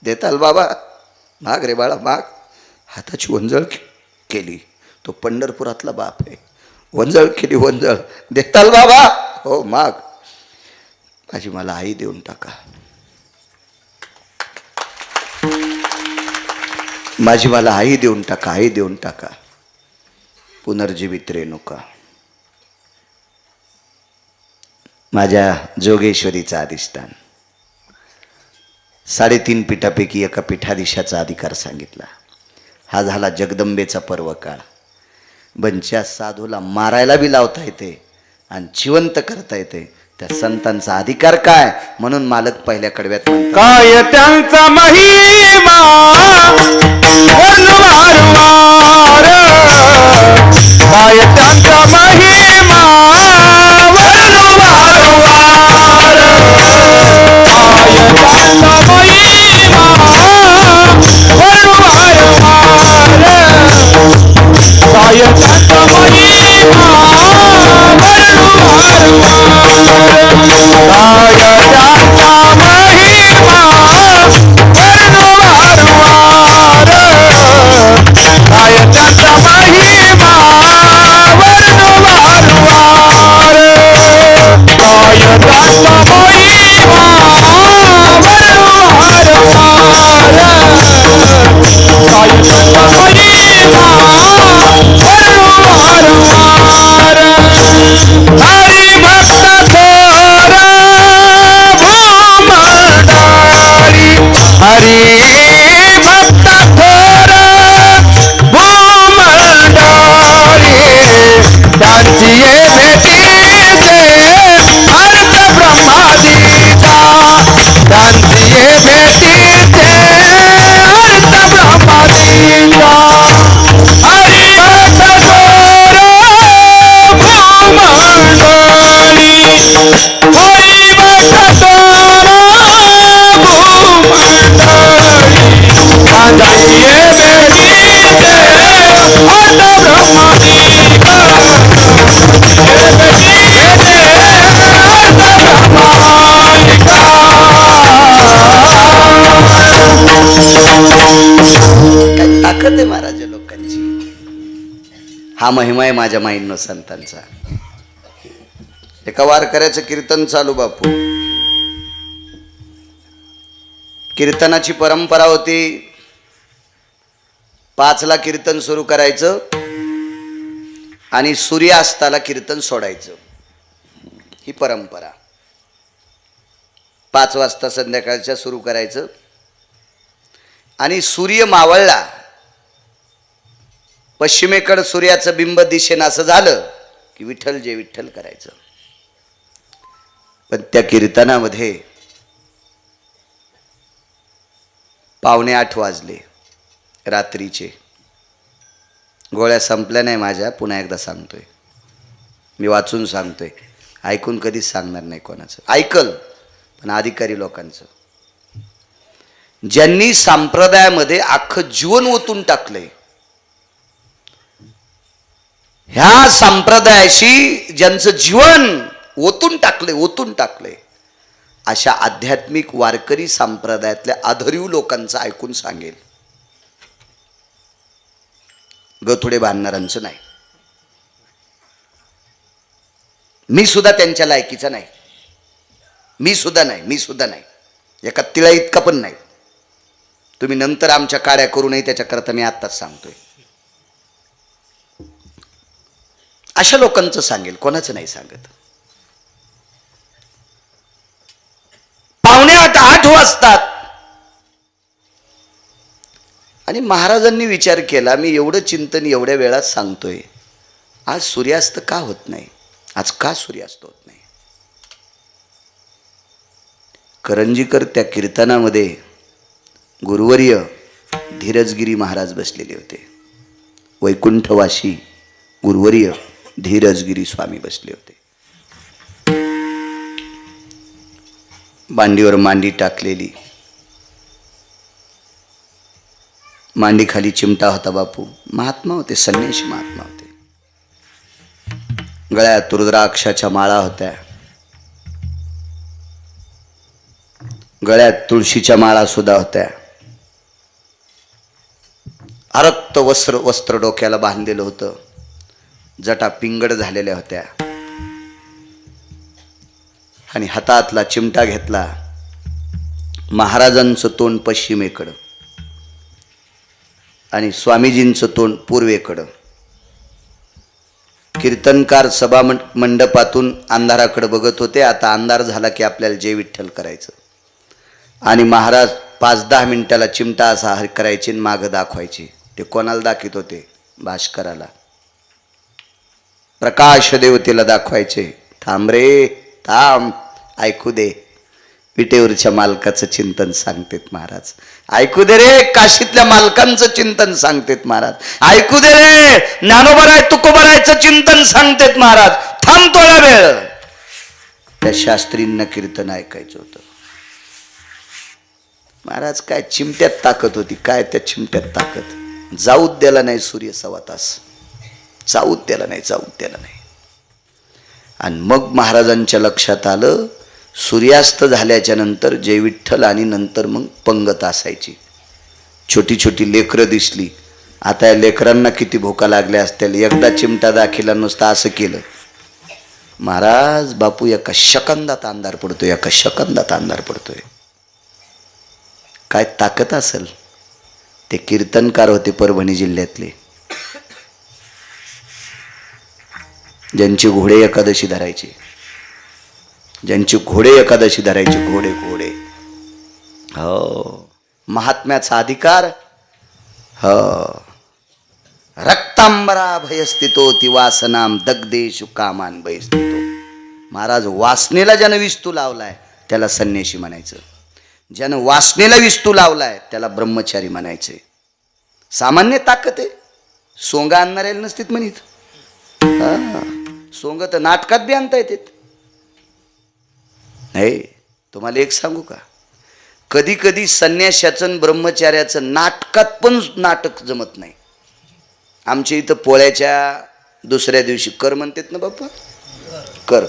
देताल बाबा, माग रे बाळा माग. हाताची वंजळ केली. तो पंढरपुरातला बाप आहे. वंजळ केली वंजळ. देताल बाबा? हो माग. माझी मला आई देऊन टाका. माझी मला आई देऊन टाका. आई देऊन टाका. पुनर्जीवित रेणुका. माझ्या जोगेश्वरीचा अधिष्ठान. 3.5 पीठापैकी एका पीठाधीशाचा अधिकार सांगितला. हा झाला जगदंबेचा पर्व काळ. बंच्या साधूला मारायला बी लावता येते आणि जिवंत करता येते. त्या संतांचा अधिकार काय म्हणून मालक पहिल्या कडव्यात म्हणतात, काय त्यांचा महिमा वर्णवारंवार, काय त्यांचा महिमा वर्णवारंवार, काय त्यांचा महिमा वर्णवारंवार, काय त्यांचा महिमा ताकद आहे महाराज लोकांची. हा महिमा आहे माझ्या माईंनो संतांचा. एका वारकऱ्याचं कीर्तन चालू बापू. कीर्तनाची परंपरा होती. 5ला कीर्तन सुरू करायचं आणि सूर्यास्ताला कीर्तन सोडायचं. ही परंपरा. 5 वाजता संध्याकाळच्या सुरू करायचं आणि सूर्य मावळला, पश्चिमेकडं सूर्याचं बिंब दिशेनं असं झालं की विठ्ठल जे विठ्ठल करायचं. पण त्या कीर्तनामध्ये 7:45 वाजले रात्रीचे. गोळ्या संपल्या नाही माझ्या. पुन्हा एकदा सांगतोय. मी वाचून सांगतोय. ऐकून कधीच सांगणार नाही कोणाचं. ऐकल पण अधिकारी लोकांचं. ज्यांनी संप्रदायामध्ये अख्खं जीवन ओतून टाकलंय, ह्या संप्रदायाशी ज्यांचं जीवन ओतून टाकलंय अशा आध्यात्मिक वारकरी संप्रदायातल्या आधरीव लोकांचं ऐकून सांगेल. गथुडे बांधणाऱ्यांचं नाही. मी सुद्धा त्यांच्या लायकीचा नाही. मी सुद्धा नाही. एका तिळा इतका पण नाही. तुम्ही नंतर आमच्या काड्या करू नये त्याच्याकरता मी आत्ताच सांगतोय. अशा लोकांचं सांगेल, कोणाचं नाही सांगत. 7:45 वाजतात आणि महाराजांनी विचार केला, मी एवढं चिंतन एवढ्या वेळात सांगतोय, आज सूर्यास्त का होत नाही? आज का सूर्यास्त होत नाही? करंजीकर त्या कीर्तनामध्ये गुरुवर्य धीरजगिरी महाराज बसलेले होते. वैकुंठवासी गुरुवर्य धीरजगिरी स्वामी बसले होते. मांडीवर मांडी टाकलेली. मांडी खाली चिमटा होता बापू. महात्मा होते, संन्यासी महात्मा होते. गळ्यात रुद्राक्षाच्या माळा होत्या. गळ्यात तुळशीच्या माळा सुद्धा होत्या. अरक्त वस्त्र डोक्याला बांधलेलं होतं. जटा पिंगड झालेल्या होत्या आणि हातातला चिमटा घेतला. महाराजांचं तोंड पश्चिमेकडं आणि स्वामीजींचं तोंड पूर्वेकडं. कीर्तनकार सभा मंडपातून अंधाराकडे बघत होते. आता अंधार झाला की आपल्याला जय विठ्ठल करायचं आणि महाराज 5-10 मिनिटाला चिमटा असा करायचे आणि मागं दाखवायचे. ते कोणाला दाखवत होते? भास्कराला, प्रकाश देवतेला दाखवायचे. थांब रे थांब, ऐकू दे, विटेवरच्या मालकाचं चिंतन सांगतेत महाराज. ऐकू दे रे, काशीतल्या मालकांचं चिंतन सांगतेत महाराज. ऐकू दे रे, ज्ञानोबराय तुकोबरायचं चिंतन सांगतेत महाराज. थांब थोडा वेळ. त्या शास्त्रींना कीर्तन ऐकायचं होतं. महाराज काय चिमट्यात ताकद होती, काय त्या चिमट्यात ताकद. जाऊच द्याला नाही सूर्य 1.25 तास, जाऊच द्याला नाही. आणि मग महाराजांच्या लक्षात आलं, सूर्यास्त झाल्याच्या नंतर जय विठ्ठल आणि नंतर मग पंगत असायची. छोटी छोटी लेकरं दिसली. आता या लेकरांना किती भोका लागल्या असतील. एकदा चिमटा दाखिला नुसता असं केलं, महाराज बापू एका सेकंदात अंधार पडतोय. काय ताकद असेल. ते कीर्तनकार होते परभणी जिल्ह्यातले, ज्यांचे घोडे एकादशी धरायचे. घोडे हो, महात्म्याचा अधिकार. हो, रक्तांबरा भयस्थितो ती वासनाम दग्धेशु कामान भयस्थितो. महाराज वासनेला ज्यानं विस्तू लावलाय त्याला संन्याशी म्हणायचं. ज्यानं वासनेला विस्तू लावलाय त्याला ब्रह्मचारी म्हणायचे. सामान्य ताकद आहे. सोंगा आणणाऱ्याला नसतीत म्हणित. सोंग तर नाटकात बी आणता येतात. नाही, तुम्हाला एक सांगू का, कधी कधी संन्याशाचं ब्रह्मचार्याचं नाटकात पण नाटक जमत नाही. आमच्या इथं पोळ्याच्या दुसऱ्या दिवशी कर म्हणतात ना बाप्पा, कर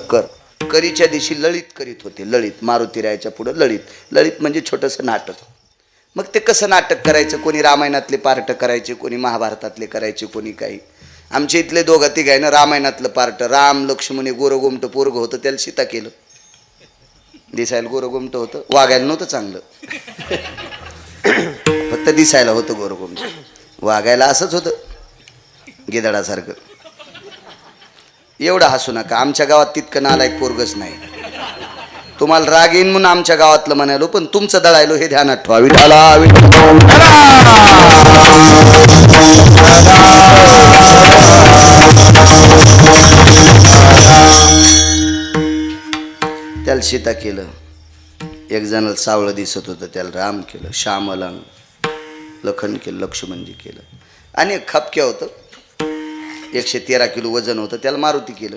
करीच्या दिवशी ललित करीत होते. ललित मारुतीरायाच्या पुढं ललित म्हणजे छोटंसं नाटक. मग ते कसं नाटक करायचं, कोणी रामायणातले पार्ट करायचे, कोणी महाभारतातले करायचे, कोणी काही. आमच्या इथले 2-3 रामायणातलं पार्ट, राम लक्ष्मण गोरगोमट पोरग होतं, त्याला सीता केलं. दिसायला गोरगोमट होतं, वागायला नव्हतं चांगलं, फक्त दिसायला होतं गोरगोमट. वागायला असंच होतं गिधाडासारखं. एवढं हसू नका, आमच्या गावात तितकं नालायक पोरगच नाही. तुम्हाला राग येईन म्हणून आमच्या गावातलं म्हणालो, पण तुमचं दळायलो हे ध्यानात ठेवा. त्याला सीता केलं. एक जणाला सावळं दिसत होतं, त्याला राम केलं. श्यामलांग लखन केलं, लक्ष्मणजी केलं. आणि एक खपक्या होतं, 113 किलो वजन होतं, त्याला मारुती केलं.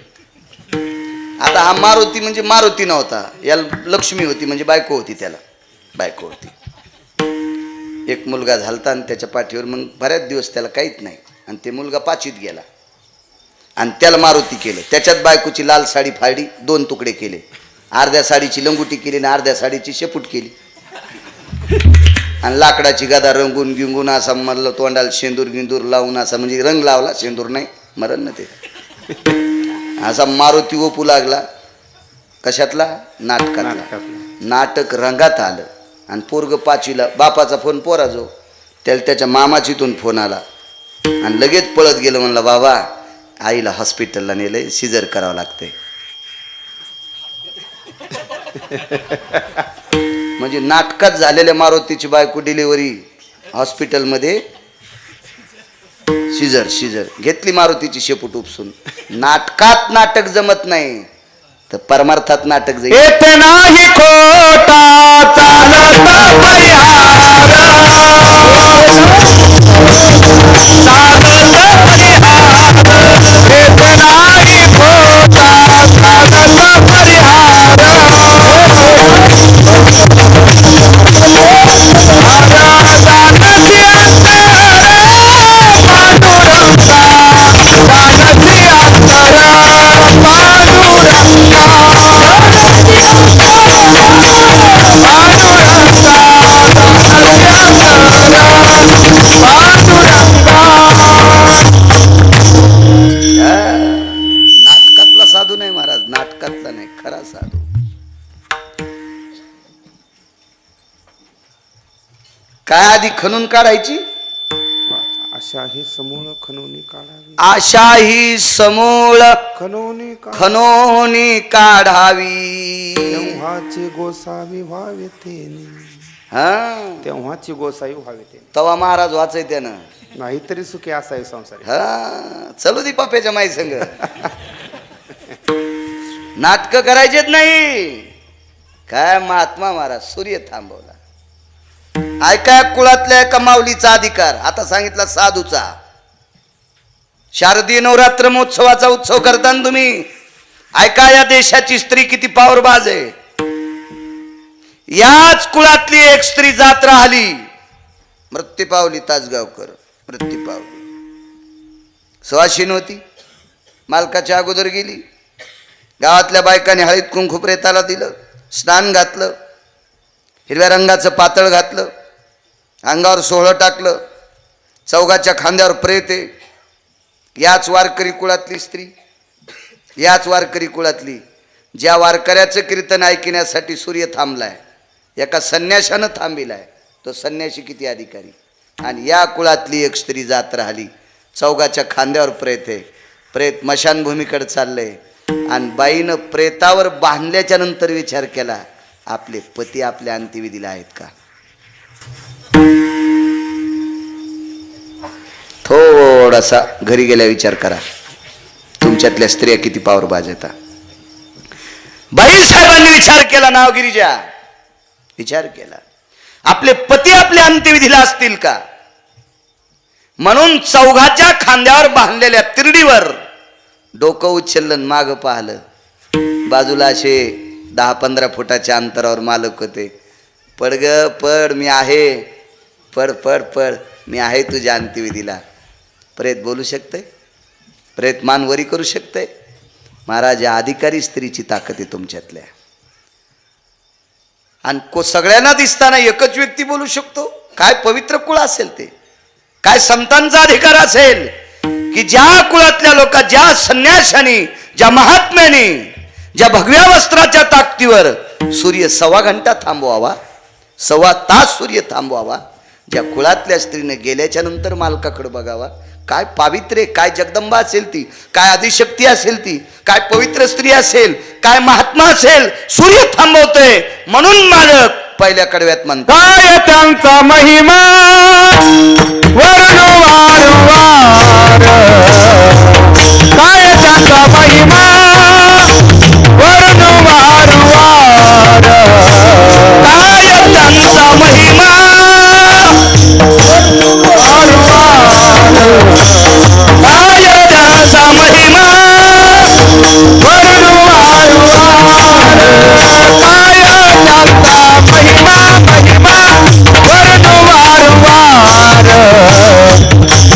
आता हा मारुती म्हणजे मारुती नव्हता, याला लक्ष्मी होती, म्हणजे बायको होती. त्याला बायको होती. एक मुलगा झालता आणि त्याच्या पाठीवर मग बऱ्याच दिवस त्याला काहीच नाही. आणि ते मुलगा 5वीत गेला आणि त्याला मारुती केलं. त्याच्यात बायकोची लाल साडी फाडली, 2 तुकडे केले. अर्ध्या साडीची लंगुटी केली आणि अर्ध्या साडीची शेपूट केली. आणि लाकडाची गदा रंगून गिंगून असा मला तोंडाला शेंदूर गिंदूर लावून असा, म्हणजे रंग लावला, शेंदूर नाही, मरण ना ते. असा मारुती ओपू लागला. कशातला? नाटकातला. नाटक रंगात आलं आणि पोरग 5वीला. बापाचा फोन पोराजो, त्याला त्याच्या मामाचीतून फोन आला आणि लगेच पळत गेलं. म्हणलं बाबा आईला हॉस्पिटलला नेलंय, सिजर करावं लागतंय. म्हणजे नाटकात झालेल्या मारुतीची बायको डिलिव्हरी हॉस्पिटलमध्ये, सिजर घेतली मारुतीची शेपूट उपसून. नाटकात नाटक जमत नाही तर परमार्थात नाटक जाईल. येत नाही खोटा चालत परिहार, येत नाही खोटा चालत परिहार. पांडुरंगा काय आधी खणून काढायची? अशा ही समूळ खणवणी काढावी, आशा ही समूळ खणवणी खणोनी काढावी, तेव्हाची गोसावी व्हावे तेने, हा तेव्हाची गोसावी व्हावे तेने, तवा महाराज वाचाय त्यानं. नाहीतरी सुखी असावे संसारी. हा चलू दे पाप्याच्या माई संग. नाटक करायचेच नाही. काय महात्मा महाराज सूर्य थांबवला. ऐका कुळातल्या एका माऊलीचा अधिकार. आता सांगितला साधूचा. शारदीय नवरात्र महोत्सवाचा उत्सव करताना तुम्ही ऐका, या देशाची स्त्री किती पावरबाज आहे. याच कुळातली एक स्त्री जात राहिली, मृत्यू पावली. तासगावकर मृत्यू पावली. सुवासिनी होती, मालकाच्या अगोदर गेली. गावातल्या बायकांनी हळीत कुंकू प्रेताला दिलं, स्नान घातलं, हिरव्या रंगाचं पातळ घातलं, अंगावर सोहळं टाकलं. चौघाच्या खांद्यावर प्रेत आहे. याच वारकरी कुळातली स्त्री, याच वारकरी कुळातली. ज्या वारकऱ्याचं कीर्तन ऐकण्यासाठी सूर्य थांबलाय, एका संन्याशानं थांबिलाय, तो संन्याशी किती अधिकारी. आणि या कुळातली एक स्त्री जात राहिली, चौघाच्या खांद्यावर प्रेत आहे. प्रेत मशानभूमीकडे चाललंय. आणि बाईनं प्रेतावर बांधल्याच्या नंतर विचार केला, आपले पती आपल्या अंत्यविधीला आहेत का. थोडासा घरी गेल्या विचार करा, तुमच्यातल्या स्त्रिया किती पावरबाज आहेत. बाई साहेबांनी विचार केला, नाव गिरिजा, विचार केला, आपले पती आपल्या अंत्यविधीला असतील का. म्हणून चौघाच्या खांद्यावर बांधलेल्या तिरडीवर डोकं उचललं, माग पाहिलं. बाजूला असे 10-15 फुटाच्या अंतरावर मालक होते. पड ग पड, मी आहे, पड पड पड, मी आहे तुझ्या अंत्यविधीला. प्रेत बोलू शकतंय, प्रेत मानवरी करू शकतंय. महाराज, या अधिकारी स्त्रीची ताकद आहे तुमच्यातल्या. आणि सगळ्यांना दिसताना एकच व्यक्ती बोलू शकतो. काय पवित्र कुळ असेल ते, काय संतांचा अधिकार असेल की ज्या कुळातल्या लोक, ज्या संन्याशानी, ज्या महात्म्याने, ज्या भगव्या वस्त्राच्या ताकदीवर सूर्य 1.25 घंटा थांबवावा, 1.25 तास सूर्य थांबवावा. ज्या कुळातल्या स्त्रीने गेल्याच्या नंतर मालकाकडे बघावा. काय पावित्र्य, काय जगदंबा असेल ती, काय आदिशक्ती असेल ती, काय पवित्र स्त्री असेल, काय महात्मा असेल. सूर्य थांबवतोय म्हणून मालक पहिल्या कडव्यात म्हणतो, काय त्यांचा महिमा वर्णू वारंवार, काय त्यांचा महिमा वर्णू वारंवार, काय त्यांचा महिमा काय त्यांचा महिमा वर्णू वारंवार, काय त्यांचा महिमा महिमा वर्णू वारंवार,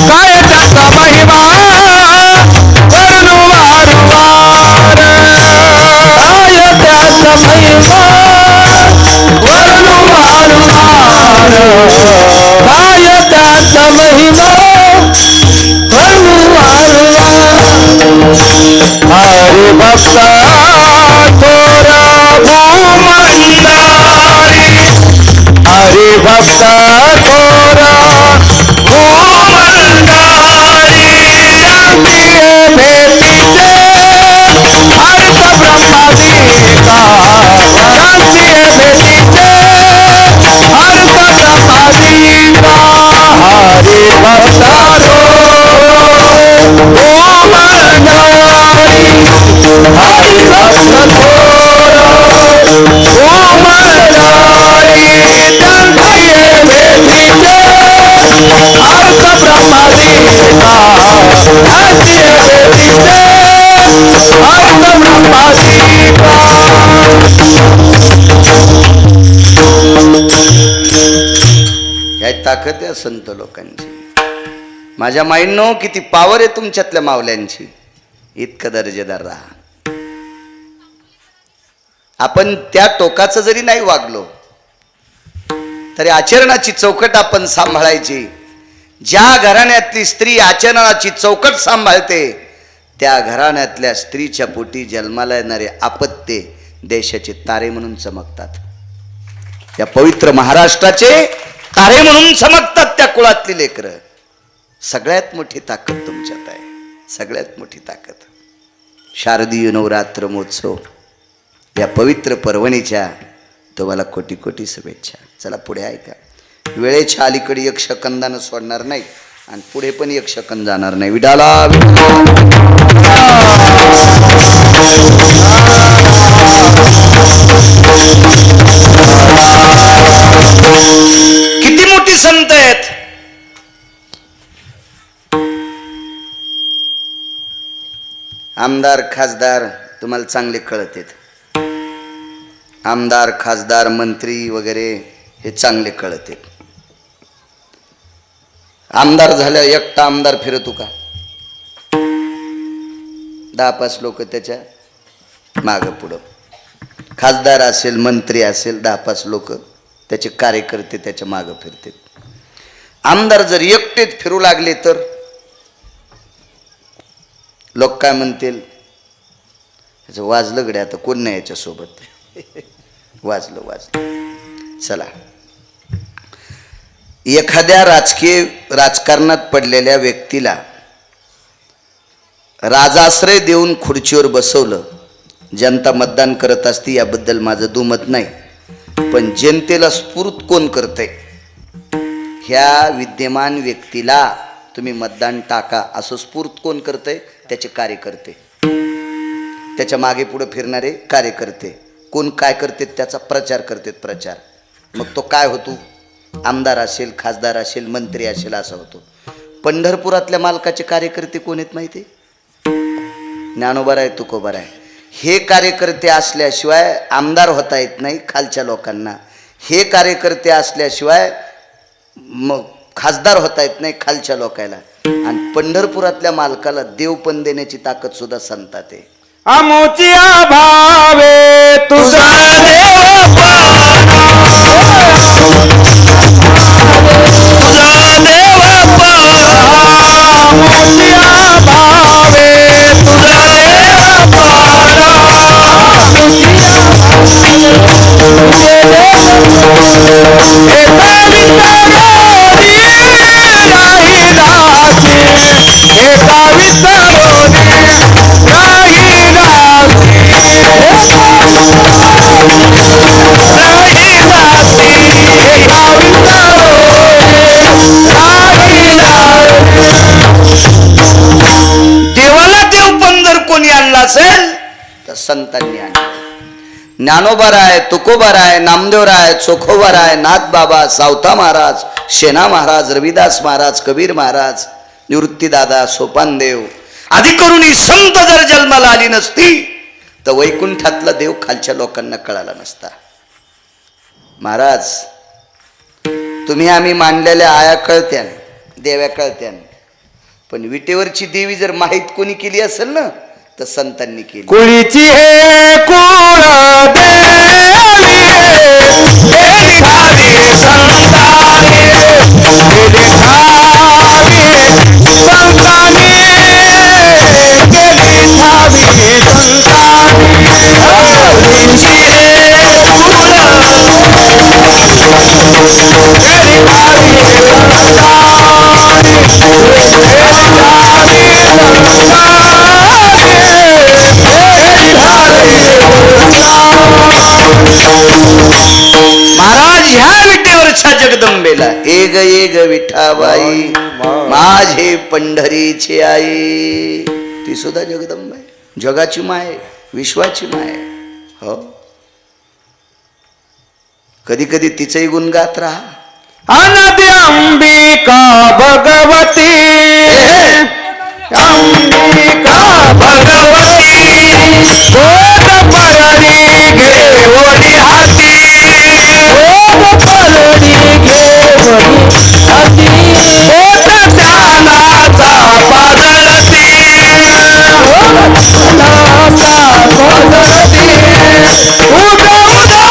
काय त्यांचा महिमा वर्णू वारंवार, काय त्यांचा महिमा वर्णू वारंवार, काय त्यांचा महिमा वर्णू वारंवार. हरे भक्ता थोर भूमंडारी, हरे भक्ता थोर भूमंडारी, शांती भेटीचे अर्थ ब्रह्मादिका, शांती भेटीचे अर्थ ब्रह्मादिका. हरे भक्ता हरि भक्त भूमंडारी, शांती भेटीचे अर्थ ब्रह्मादिका, शांती भेटीचे अर्थ ब्रह्मादिका. काय ताकद आहे संत लोकांची. माझ्या माईंनो, किती पावर आहे तुमच्यातल्या मावल्यांची. इतकं दर्जेदार राहा. आपण त्या टोकाचं जरी नाही वागलो तरी आचरणाची चौकट आपण सांभाळायची. ज्या घराण्यातली स्त्री आचरणाची चौकट सांभाळते, त्या घराण्यातल्या स्त्रीच्या पोटी जन्माला येणारे आपत्ते देशाचे तारे म्हणून चमकतात. या पवित्र महाराष्ट्राचे तारे म्हणून चमकतात त्या कुळातली लेकरं. सगळ्यात मोठी ताकद तुमच्यात आहे, सगळ्यात मोठी ताकद. शारदीय नवरात्र महोत्सव या पवित्र पर्वणीच्या तुम्हाला कोटी कोटी शुभेच्छा. चला पुढे ऐका. वेळेच्या अलीकडे एक सेकंदानं सोडणार नाही आणि पुढे पण एक सेकंद जाणार नाही. विडाला किती मोठी संत आहेत. आमदार खासदार तुम्हाला चांगले कळत आहेत. आमदार खासदार मंत्री वगैरे हे चांगले कळत आहेत. आमदार झाल्या एकटा आमदार फिरतो का? 10-5 लोक त्याच्या मागं पुढं. खासदार असेल मंत्री असेल 10-5 लोक त्याचे कार्यकर्ते त्याच्या मागं फिरतात. आमदार जर एकटेच फिरू लागले तर लोक काय म्हणतील? याचं वाजलं गड्या, आता कोण नाही याच्यासोबत. वाजलं वाजलं. चला, एखाद्या राजकारणात पडलेल्या व्यक्तीला राजाश्रय देऊन खुर्चीवर बसवलं, जनता मतदान करत असती याबद्दल माझं दुमत नाही. पण जनतेला स्फूर्त कोण करते? ह्या विद्यमान व्यक्तीला तुम्ही मतदान टाका असं स्फूर्त कोण करते? त्याचे कार्यकर्ते, त्याच्या मागे पुढे फिरणारे कार्यकर्ते. कोण काय करते? त्याचा प्रचार करतात, प्रचार. मग तो काय होतो? आमदार असेल, खासदार असेल, मंत्री असेल, असा होतो. पंढरपुरातल्या मालकाचे कार्यकर्ते कोण आहेत माहिती? ज्ञानोबाराय तुकोबाराय. हे कार्यकर्ते असल्याशिवाय आमदार होता येत नाही खालच्या लोकांना. हे कार्यकर्ते असल्याशिवाय मग खासदार होता येत नाही खालच्या लोकांना. आणि पंढरपुरातल्या मालकाला देव पण देण्याची ताकद सुद्धा संतात आहे. आमोची भावे तुझा देव देवाला देव पण जर कोणी आणला असेल तर संतांनी आणला. ज्ञानोबाराय, तुकोबाराय, नामदेवराय, चोखोबाराय, नाथबाबा, सावता महाराज, शेना महाराज, रविदास महाराज, कबीर महाराज, निवृत्तीदादा, सोपानदेव आदी करून संत जर जन्माला आली नसती तर वैकुंठातला देव खालच्या लोकांना कळाला नसता. महाराज, तुम्ही आम्ही मांडलेल्या आया कळत्यान, देव्या कळत्यान, पण विटेवरची देवी जर माहीत कोणी केली असेल ना तर संतांनी केली. कुळीची हे कुळ महाराज, ह्या विटेवरच्या जगदंबेला एग एग विठाबाई माझे पंढरीची आई, ती सुद्धा जगदंबा आहे. जगाची माय, विश्वाची माय. हो, कधी कधी तिचंही गुण गात राहा. अनद्य अंबिका भगवती, अंबिका भगवती, बोध परडी घेवडी हाती, बोध परडी घेवडी हाती, बोध ज्ञानाचा पादरती, बोध ज्ञानाचा पादरती, उदा उदा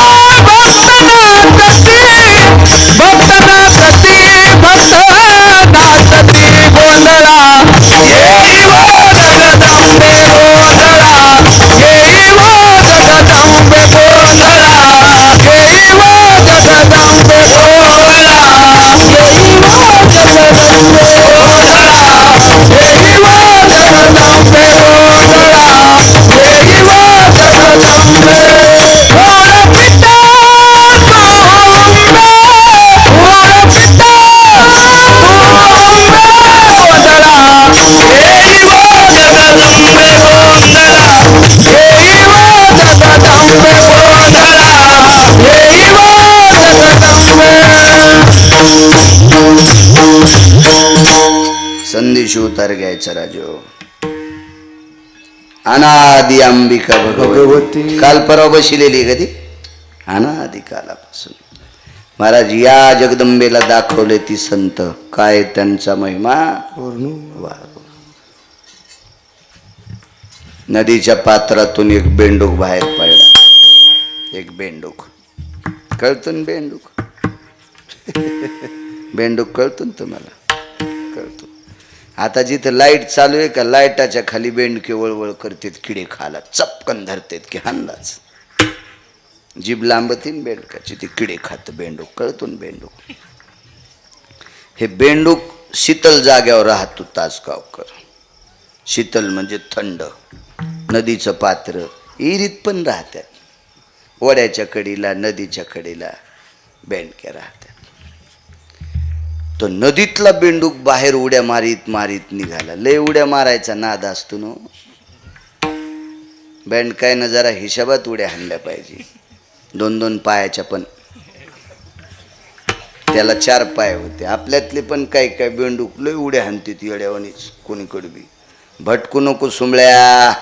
भक्तना कती, भक्तना कती, भक्तना कती, संदेश उतार घ्यायचा राजो. अनादि अंबिका भगवती. काल परवा बसलेली कधी अनादि कालापासून. महाराज या जगदंबेला दाखवले ती संत, काय त्यांचा महिमा. नदीच्या पात्रातून एक बेंडूक बाहेर पडला. एक बेंडूक कळतो ना, बेंडूक बेंडूक कळतो ना तुम्हाला, कळतो. आता जिथं लाईट चालू आहे का, लाईटाच्या खाली बेंडके वळवळ करतात, किडे खाला चपकन धरतात की हांदाच. जीभ लांबतीन बेंडकाची, ती किडे खात बेंडूक. कळतो ना बेंडूक. हे बेंडूक शीतल जाग्यावर राहतो तासगावकर. शीतल म्हणजे थंड. नदीचं पात्र, इरीत पण राहतात. ओढ्याच्या कडीला, नदीच्या कडेला बेंडके राहतात. तो नदीतला बेंडूक बाहेर उड्या मारीत मारीत निघाला. लय उड्या मारायचा नाद असतो ना. बेंडकायनं जरा हिशोबात उड्या हाणल्या पाहिजे. 2-2 पायाच्या, पण त्याला 4 पाय होते. आपल्यातले पण काही काय बेंडूक लय उड्या हाणते ती येड्यावानीच. कोणीकडे बी भटकू नको सुंबळ्या,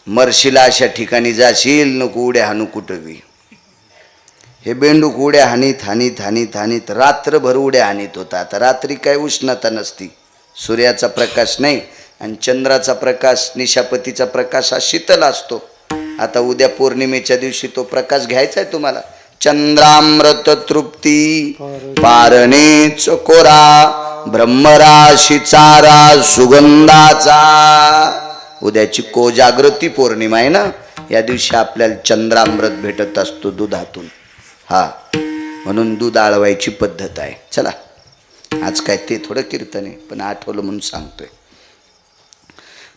मरशीला अशा ठिकाणी जाशील, नको उड्या हाणू कुठं बी. हे बेंडूक उड्या हानीत हानीत हानीत हानीत रात्रभर उड्या हानीत होता. आता रात्री काय उष्णता नसती, सूर्याचा प्रकाश नाही, आणि चंद्राचा प्रकाश, निशापतीचा प्रकाश हा शीतल असतो. आता उद्या पौर्णिमेच्या दिवशी तो प्रकाश घ्यायचा आहे तुम्हाला. चंद्रामृत तृप्ती पारणेच कोरा, ब्रह्मराशी चारा सुगंधाचा. उद्याची कोजागृती पौर्णिमा आहे ना, या दिवशी आपल्याला चंद्रामृत भेटत असतो दुधातून. हा, म्हणून दूध आळवायची पद्धत आहे. चला, आज काय ते थोडं कीर्तन आहे, पण आठवलं म्हणून सांगतोय.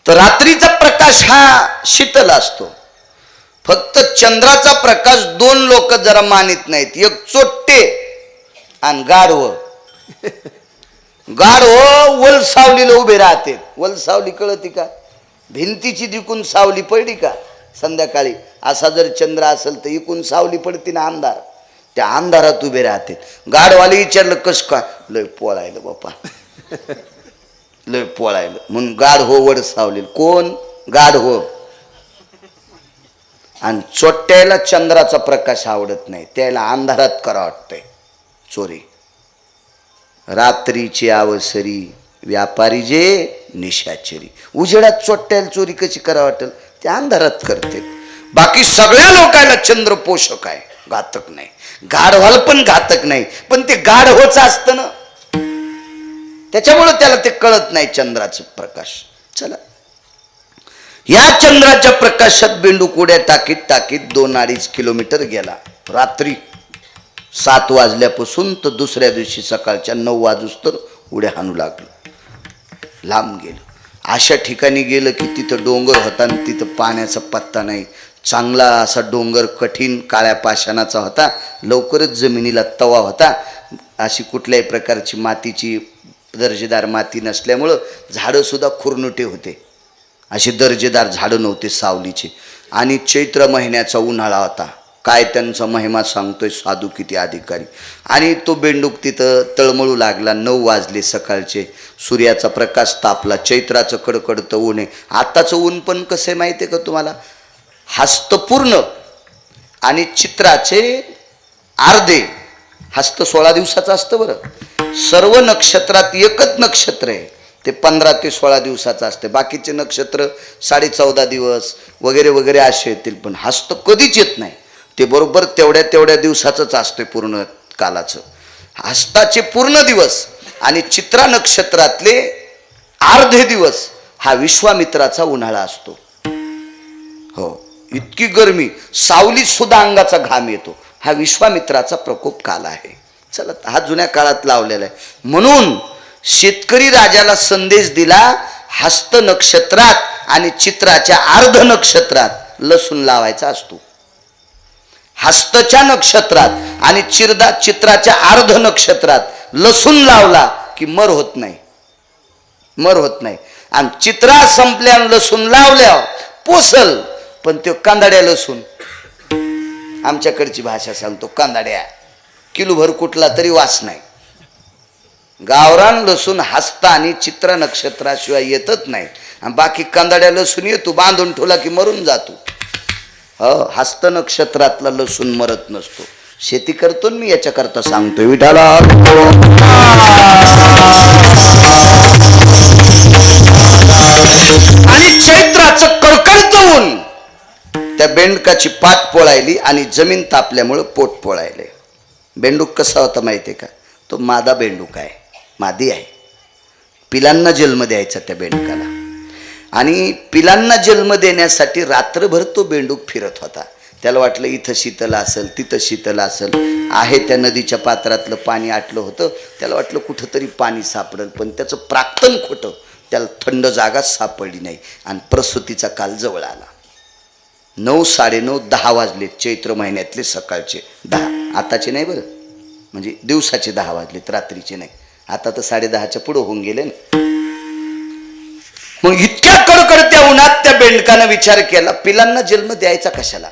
तर रात्रीचा प्रकाश हा शीतल असतो. फक्त चंद्राचा प्रकाश 2 लोक जरा मानित नाहीत. एक चोट्टे आणि गाढव. गाढव वल सावलीला उभे राहते. वल सावली कळती का? भिंतीची दिकून सावली पडली का संध्याकाळी, असा जर चंद्र असेल तर इकून सावली पडती ना अंधार, त्या अंधारात उभे राहते. गाढवाला विचारलं कस काय, लय पोळायलं बापा, लय पोळायलं म्हणून गाढव वड सावली. कोण? गाढव. आणि चोट्याला चंद्राचा प्रकाश आवडत नाही, त्याला अंधारात करा वाटतंय चोरी. रात्रीची अवसरी व्यापारी जे निशाचरी. उजेडात चोट्याला चोरी कशी करा वाटेल, ते अंधारात करते. बाकी सगळ्या लोकांना चंद्र पोषक आहे, घातक नाही. गाढवाला पण घातक नाही, पण ते गाढवच असतं ना, त्याच्यामुळे त्याला ते कळत नाही चंद्राचा प्रकाश. चला, या चंद्राच्या प्रकाशात बेंडूक उड्या टाकीत टाकीत 2-2.5 किलोमीटर गेला. रात्री 7 वाजल्यापासून तर दुसऱ्या दिवशी सकाळच्या 9 वाजूस्तर उड्या हाणू लागलो. लांब गेलो. अशा ठिकाणी गेलं की तिथं डोंगर होता आणि तिथं पाण्याचा पत्ता नाही. चांगला असा डोंगर, कठीण काळ्या पाषाणाचा होता. लवकरच जमिनीला तवा होता. अशी कुठल्याही प्रकारची मातीची दर्जेदार माती नसल्यामुळं झाडंसुद्धा खुरनुटे होते. अशी दर्जेदार झाडं नव्हते सावलीचे. आणि चैत्र महिन्याचा उन्हाळा होता. काय त्यांचा महिमा सांगतोय साधू किती अधिकारी. आणि तो बेंडूक तिथं तळमळू लागला. 9 वाजले सकाळचे. सूर्याचा प्रकाश तापला. चैत्राचं कडकडतं ऊन आहे. आत्ताचं ऊन पण कसं आहे माहिती आहे का तुम्हाला? हस्तपूर्ण आणि चित्राचे अर्धे. हस्त 16 दिवसाचं असतं बरं. सर्व नक्षत्रात एकच नक्षत्र आहे, ते 15 ते 16 दिवसाचं असते. बाकीचे नक्षत्र 14.5 दिवस वगैरे वगैरे असे येतील, पण हस्त कधीच येत नाही. ते बरोबर तेवढ्या दिवसाचंच असते पूर्ण कालाचं. हस्ताचे पूर्ण दिवस आणि चित्रा नक्षत्रातले अर्धे दिवस हा विश्वामित्राचा उन्हाळा असतो. हो, इतकी गरमी, सावलीत सुद्धा अंगाचा घाम येतो. हा विश्वामित्राचा प्रकोप काल आहे. चला, हा जुन्या काळात लावलेला आहे. म्हणून शेतकरी राजाला संदेश दिला, हस्त नक्षत्रात आणि चित्राच्या अर्ध नक्षत्रात लसूण लावायचा असतो. हस्तच्या नक्षत्रात आणि चित्राच्या अर्ध नक्षत्रात लसूण लावला की मर होत नाही, मर होत नाही. आणि चित्रा संपल्या लसूण लावल्या पोसल, पण तो कांदाड्या लसूण, आमच्याकडची भाषा सांगतो कांदाड्या, किलोभर कुठला तरी वास नाही. गावरान लसूण हस्ता आणि चित्र नक्षत्राशिवाय येतच नाही. आणि बाकी कंदाड्या लसूण येतो बांधून ठेवला की मरून जातो. हो, हस्त नक्षत्रातला लसूण मरत नसतो. शेती करतो मी याच्याकरता सांगतोय. विठाला आणि चैत्राचं कडकडत ऊन त्या बेंडकाची पाठ पोळायली आणि जमीन तापल्यामुळं पोट पोळायले. बेंडूक कसा होता माहिती आहे का? तो मादा बेंडूक आहे, मादी आहे. पिलांना जन्म द्यायचा त्या बेंडकाला. आणि पिलांना जन्म देण्यासाठी रात्रभर तो बेंडूक फिरत होता. त्याला वाटलं इथं शीतल असेल, तिथं शीतल असेल. आहे त्या नदीच्या पात्रातलं पाणी आटलं होतं. त्याला वाटलं कुठंतरी पाणी सापडेल, पण त्याचं प्राक्तन खोटं. त्याला थंड जागाच सापडली नाही आणि प्रसूतीचा काल जवळ आला. 9, 9:30, 10 वाजले. चैत्र महिन्यातले सकाळचे 10. आताचे नाही बरं, म्हणजे दिवसाचे 10 वाजलेत, रात्रीचे नाही. आता तर 10:30च्या पुढं होऊन गेले ना. मग इतक्या कडकडत्या उन्हात त्या बेंडकानं विचार केला, पिलांना जन्म द्यायचा कशाला?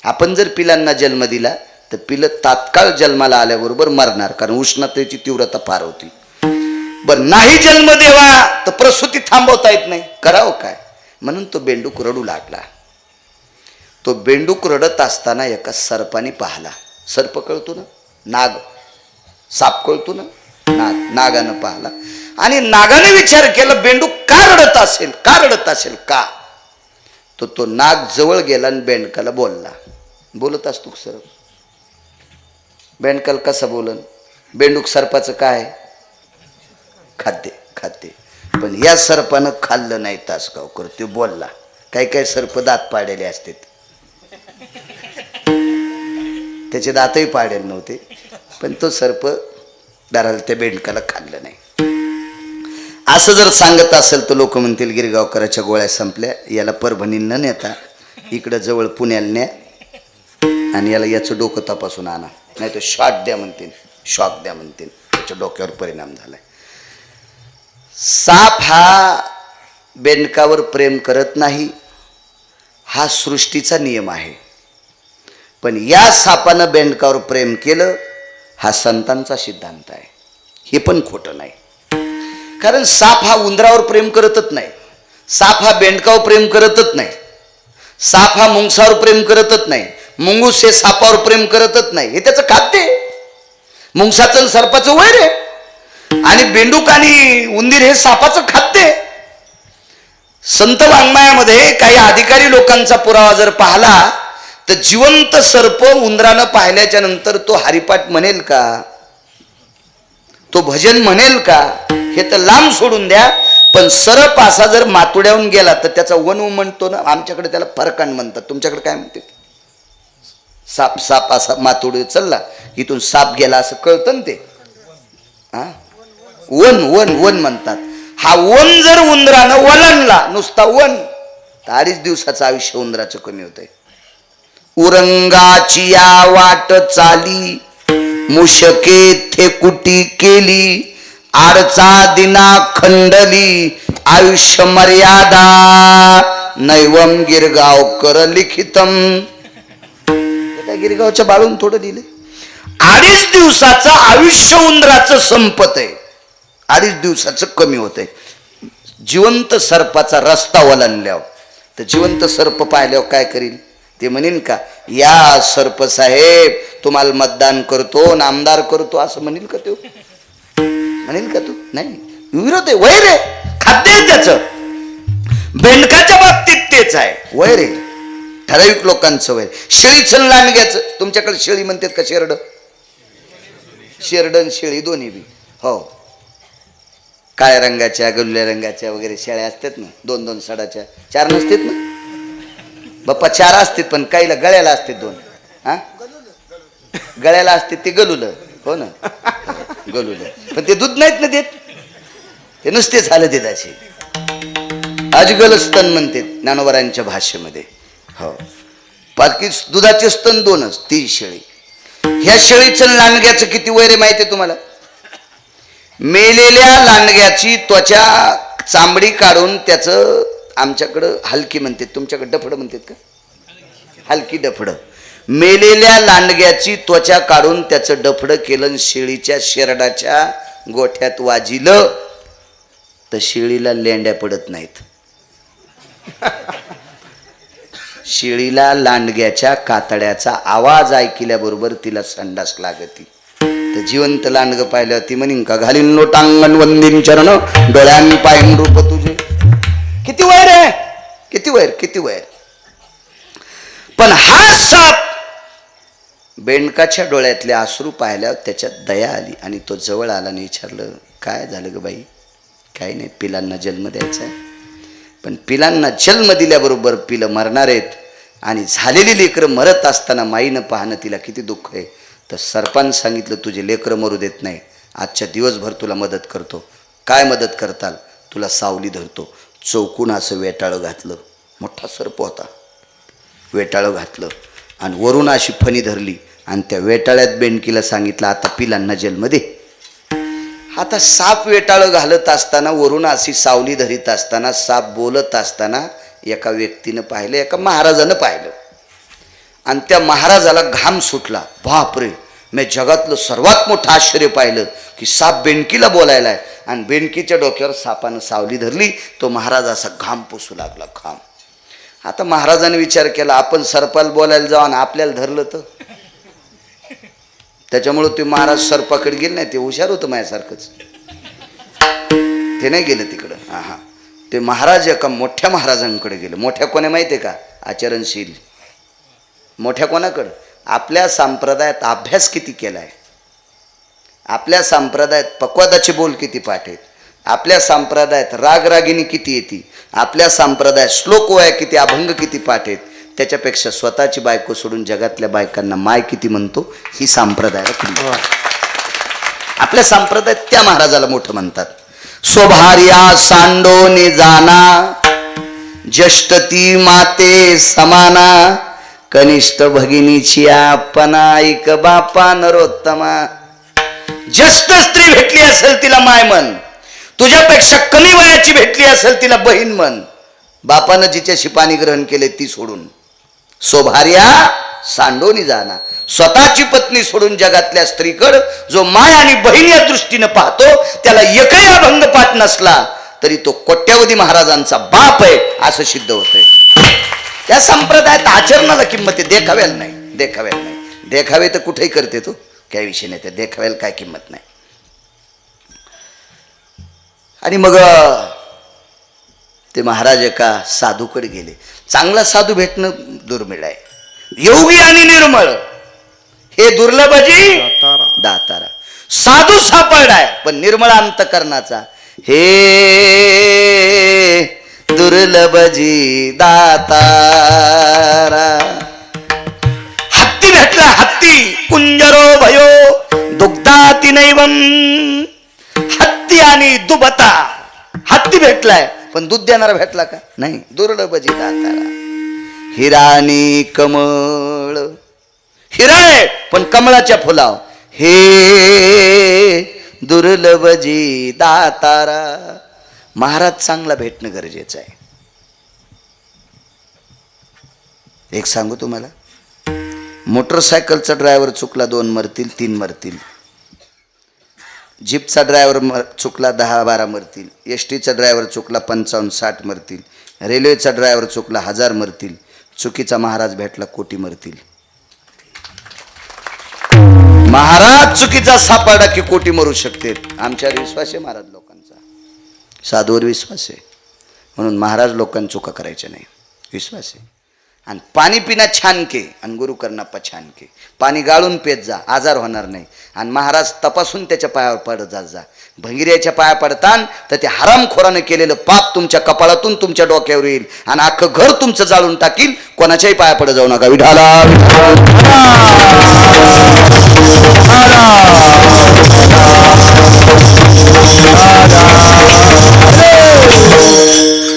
आपण जर पिलांना जन्म दिला तर पिलं तात्काळ जन्माला आल्याबरोबर मरणार, कारण उष्णतेची तीव्रता फार होती. बरं, नाही जन्म देवा तर प्रसूती थांबवता येत नाही, करावं काय? म्हणून तो बेंडूक रडू लागला. तो बेंडूक रडत असताना एका सर्पाने पाहला. सर्प कळतो ना, नाग, साप कळतो ना, नागानं पाहला. आणि नागाने विचार केला, बेंडूक का रडत असेल, का रडत असेल का? तो नाग जवळ गेला आणि बेंडकाला बोलला. बोलत असतो सर्प, बेंडकाला कसा बोलन? बेंडूक सर्पाचं काय? खाद्य, खाद्य. पण या सर्पानं खाल्लं नाही तासगावकर. ते बोलला. काही काही सर्प दात पाडलेले असतात, त्याचे दातही पाडेल नव्हते, पण तो सर्प दाराला त्या बेंडकाला खाल्लं नाही. असं जर सांगत असेल तर लोक म्हणतील गिरगावकराच्या गोळ्या संपल्या, याला परभणीला न नेता इकडं जवळ पुण्याला न्या आणि याचं डोकं तपासून आणा, नाही तर शॉट द्या म्हणतील, शॉक द्या म्हणतील. त्याच्या डोक्यावर परिणाम झालाय. साप हा बेंडकावर प्रेम करत नाही, हा सृष्टीचा नियम आहे. पण या सापानं बेंडकावर प्रेम केलं, हा संतांचा सिद्धांत आहे. हे पण खोटं नाही, कारण साप हा उंदरावर प्रेम करतच नाही, साप हा बेंडकावर प्रेम करतच नाही, साप हा मुंगसावर प्रेम करतच नाही, मुंगूस हे सापावर प्रेम करतच नाही. हे त्याचं खाद्य आहे. मुंगसाचं आणि सर्पाचं वैर आहे, आणि बेंडूक आणि उंदीर हे सापाचं खाद्य आहे. संत वाङ्मयामध्ये काही अधिकारी लोकांचा पुरावा जर पाहला तर जिवंत सर्प उंदरानं पाहिल्याच्या नंतर तो हरिपाठ म्हणेल का, तो भजन म्हणेल का, हे तर लांब सोडून द्या. पण सरप असा जर मातुड्याहून गेला तर त्याचा वनू म्हणतो ना, आमच्याकडे त्याला फरकान म्हणतात, तुमच्याकडे काय म्हणते? साप, साप असा मातुड चालला, इथून साप गेला असं कळतं ना ते. हा, वन वन वन म्हणतात. हा वन जर उंदरानं वलनला, नुसता वन, तर 2.5 दिवसाचं आयुष्य उंदराचं कमी होतंय. उरंगाची या वाट चाली, मुशके थेकुटी केली, आडचा दिना खंडली, आयुष्य मर्यादा नैवम गिरगावकर लिखितम. गिरगावच्या बाळून थोडं दिले. 2.5 दिवसाचं आयुष्य उंदराचं संपत आहे, 2.5 दिवसाचं कमी होत आहे. जिवंत सर्पाचा रस्ता ओलांडल्यावर, तर जिवंत सर्प पाहिल्यावर काय करील? ते म्हणेन का, या सर्प साहेब तुम्हाला मतदान करतो, नामदार करतो, असं म्हणेल का? तो म्हणेल का? तू नाही, विरोध आहे, वैर आहे, खाद्य आहे त्याचं. बेंडकाच्या बाबतीत तेच आहे, वैर आहे, ठराविक लोकांचं वैर. शेळीचं लांडग्याचं, तुमच्याकडे शेळी म्हणतात का शेरड? शेरड आणि शेळी दोन्ही बी. हो, काळ्या रंगाच्या, गल्ल्या रंगाच्या वगैरे शेळ्या असतात ना, 2-2 सडाच्या. 4 नसतात ना बाप्पा? 4 असतात, पण काहीला गळ्याला असतात 2. हा, गळ्याला असते ते गलुलं. हो ना, गलुलं. पण ते दूध नाहीत ना देत, ते नुसते झालं दुधाचे. अजगल स्तन म्हणते ज्ञानोबरांच्या भाषेमध्ये. हो, बाकी दुधाचे स्तन 2च, ती शेळी. ह्या शेळीचं लांडग्याचं किती वैर आहे माहिती आहे तुम्हाला? मेलेल्या लांडग्याची त्वचा चांबडी काढून त्याचं, आमच्याकडं हलकी म्हणतात, तुमच्याकडे डफडं म्हणतात का? हलकी डफडं. मेलेल्या लांडग्याची त्वचा काढून त्याचं डफडं केलं, शेळीच्या शेरडाच्या गोठ्यात वाजिलं तर शेळीला लेंड्या पडत नाहीत. शेळीला लांडग्याच्या कातड्याचा आवाज ऐकल्याबरोबर तिला संडास लागती. तर जिवंत लांडग पाहिलं ती म्हणीन का घालीन लोटांगण वंदीन चरण डोळ्यान पायन रूप तुझे. किती वैर आहे, किती वैर, किती वैर. पण हा साप बेंडकाच्या डोळ्यातले अश्रू पाहिल्यावर त्याच्यात दया आली आणि तो जवळ आला आणि विचारलं, काय झालं ग बाई? काही नाही, पिलांना जन्म द्यायचा आहे. पण पिलांना जन्म दिल्याबरोबर पिलं मरणार आहेत आणि झालेली लेकरं मरत असताना माईनं पाहणं तिला किती दुःख आहे. तर सरपंच सांगितलं, तुझे लेकरं मरू देत नाही, आजच्या दिवसभर तुला मदत करतो. काय मदत करताल? तुला सावली धरतो. चौकून असं वेटाळं घातलं, मोठा सर्प होता, वेटाळं घातलं आणि वरून अशी फणी धरली आणि त्या वेटाळ्यात बेंडकीला सांगितलं, आता पिलांना जन्म दे. आता साप वेटाळं घालत असताना वरून अशी सावली धरीत असताना साप बोलत असताना एका व्यक्तीनं पाहिलं, एका महाराजानं पाहिलं आणि त्या महाराजाला घाम सुटला. बापरे, मी जगातलं सर्वात मोठं आश्चर्य पाहिलं की साप बेंडकीला बोलायला आहे आणि बेंडकीच्या डोक्यावर सापानं सावली धरली. तो महाराज असा घाम पुसू लागला, घाम. आता महाराजाने विचार केला, आपण सर्पाला बोलायला जाऊ आणि आपल्याला धरलं तर. त्याच्यामुळं ते महाराज सर्पाकडे गेले नाही, ते हुशार होतं माझ्यासारखंच, ते नाही गेलं तिकडं. हा, ते महाराज एका मोठ्या महाराजांकडे गेले. मोठ्या कोणा माहिती आहे का? आचरणशील. मोठ्या कोणाकडं? आपल्या संप्रदायात अभ्यास किती केलाय, आपल्या संप्रदायात पक्वादाचे बोल किती पाठ आहेत, आपल्या संप्रदायात रागरागिणी किती येते, आपल्या संप्रदायात श्लोक वया किती, अभंग किती पाठ आहेत. त्याच्यापेक्षा स्वतःची बायको सोडून जगातल्या बायकांना माय किती म्हणतो, ही संप्रदायाला किती. आपल्या संप्रदायात त्या महाराजाला मोठं म्हणतात. स्वभार्या सांडोने जाना, ज्येष्ठती माते समाना, कनिष्ठ भगिनीची आपणा, ऐक बापा नरोत्तमा. ज्येष्ठ स्त्री भेटली असेल तिला माय म्हण, तुझ्यापेक्षा कमी वयाची भेटली असेल तिला बहीण म्हण. बापानं जिच्याशी पाणी ग्रहण केले ती सोडून. स्वभार्या सांडोनी जाना, स्वतःची पत्नी सोडून जगातल्या स्त्रीकडं जो माय आणि बहीण या दृष्टीनं पाहतो त्याला एकही अभंग पाठ नसला तरी तो कोट्यावधी महाराजांचा बाप आहे असं सिद्ध होतंय. त्या संप्रदायात आचरणाला किंमत आहे, देखाव्याला नाही. देखाव्याला नाही. देखावे तर कुठेही करते तो, काही विषय नाही, त्या देखाव्याला काय किंमत नाही. आणि मग ते महाराज एका साधूकडे गेले. चांगला साधू भेटणं दुर्मिळ आहे. योगी आणि निर्मळ हे दुर्लभजी दातारा. साधू सापडलाय पण निर्मळ अंतकरणाचा, हे दुर्लभजी दातारा. हत्ती भेटला, हत्ती. कुंजरो भयो दुग्धाती नैवम. हत्ती आणि दुबता. हत्ती भेटलाय पण दूध देणारा भेटला का? नाही. दुर्लभजी दातारा. हिराणी कमळ. हिरा आहे पण कमळाच्या फुलाव, हे दुर्लभजी दातारा. महाराज चांगला भेटणं गरजेचं आहे. एक सांगू तुम्हाला, मोटरसायकलचा ड्रायव्हर चुकला 2 मरतील 3 मरतील, जीपचा ड्रायव्हर चुकला 10-12 मरतील, एसटीचा ड्रायव्हर चुकला 55-60 मरतील, रेल्वेचा ड्रायव्हर चुकला 1000 मरतील, चुकीचा महाराज भेटला कोटी मरतील. महाराज चुकीचा सापडला की कोटी मरू शकते. आमच्यावर विश्वास आहे महाराज लोकांचा, साधूवर विश्वास आहे, म्हणून महाराज लोकांना चुका करायच्या नाही, विश्वास आहे. आणि पाणी पिना छानके आणि गुरु करणाप्पा छानके. पाणी गाळून पेत जा, आजार होणार नाही. आणि महाराज तपासून त्याच्या पायावर पडत जात जा. भंगिऱ्याच्या पाया पडतान तर ते हरामखोरानं केलेलं पाप तुमच्या कपाळातून तुमच्या डोक्यावर येईल आणि अख्खं घर तुमचं जाळून टाकील. कोणाच्याही पाया पडत जाऊ नका. विठाला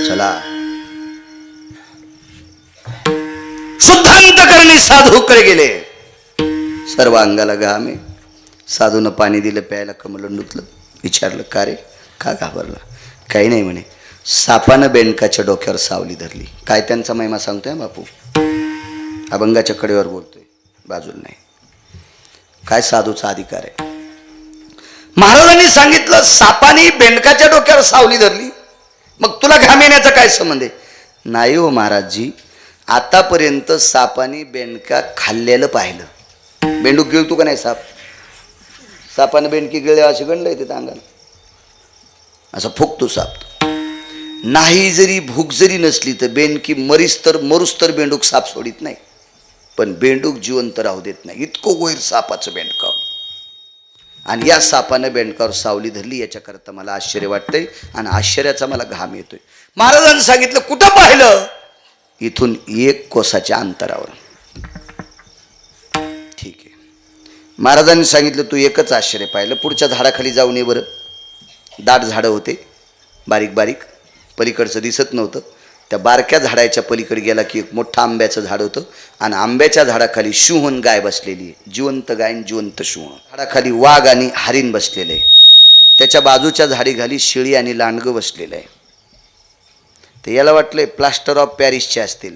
चला. शुद्धांतकरणी साधूकडे गेले. सर्व अंगाला घाम आहे. साधूनं पाणी दिलं प्यायला, कमलं नुतलं. विचारलं, का रे, का घाबरला? काही नाही म्हणे, सापानं बेंडकाच्या डोक्यावर सावली धरली. काय त्यांचा महिमा सांगतोय बापू, अभंगाच्या कडेवर बोलतोय, बाजूला नाही. काय साधूचा अधिकार आहे. महाराजांनी सांगितलं सापाने बेंडकाच्या डोक्यावर सावली धरली, मग तुला घाम येण्याचा काय संबंध आहे? नाही हो महाराजजी, आतापर्यंत सापाने बेंडका खाल्लेलं पाहिलं. बेंडूक गिळतो का नाही साप? सापाने बेंडकी गिळले असे गणलं येते अंगाला, असा फुकतो साप. नाही जरी भूक जरी नसली तर बेंडकी मरूस तर बेंडूक साप सोडित नाही, पण बेंडूक जिवंत राहू देत नाही. इतकं गोहीर सापाचं बेंडकाव. आणि या सापानं बेंडकावर सावली धरली, याच्याकरता मला आश्चर्य वाटतंय आणि आश्चर्याचा मला घाम येतोय. महाराजांनी सांगितलं कुठं पाहिलं? इथून 1 कोसाच्या अंतरावर. ठीक आहे. महाराजांनी सांगितलं तू एकच आश्चर्य पाहिलं, पुढच्या झाडाखाली जाऊन ये बरं. दाट झाडं होते, बारीक बारीक, पलीकडचं दिसत नव्हतं. त्या बारक्या झाडाच्या पलीकडे गेला की एक मोठं आंब्याचं झाड होतं आणि आंब्याच्या झाडाखाली शिंहण गाय बसलेली आहे, जिवंत गाय आणि जिवंत शिंह. झाडाखाली वाघ आणि हरिण बसलेले आहे. त्याच्या बाजूच्या झाडीखाली शेळी आणि लांडगं बसलेलं आहे. ते याला वाटलंय प्लास्टर ऑफ पॅरिसचे असतील,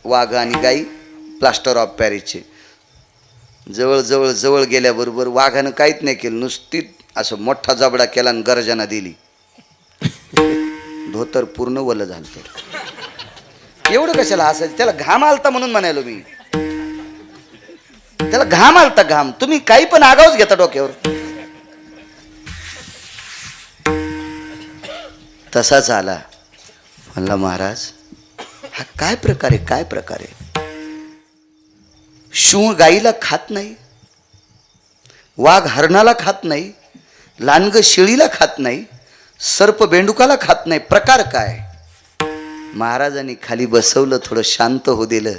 वाघ आणि गाई प्लास्टर ऑफ पॅरिसचे. जवळ जवळ जवळ गेल्याबरोबर वाघानं काहीच नाही केलं, नुसती असं मोठा जबडा केला आणि गर्जना दिली. धोतर पूर्ण वलं झालं. एवढं कशाला असायचं? त्याला घाम आलता म्हणून म्हणालो मी, त्याला घाम आलता. घाम तुम्ही काही पण आगावच घेता डोक्यावर. तसाच आला. म्हणला महाराज हा काय प्रकार आहे, काय प्रकार आहे? शिंह गाईला खात नाही, वाघ हरणाला खात नाही, लांडगं शेळीला खात नाही, सर्प बेंडुकाला खात नाही, प्रकार काय? महाराजांनी खाली बसवलं, थोडं शांत होऊ दिलं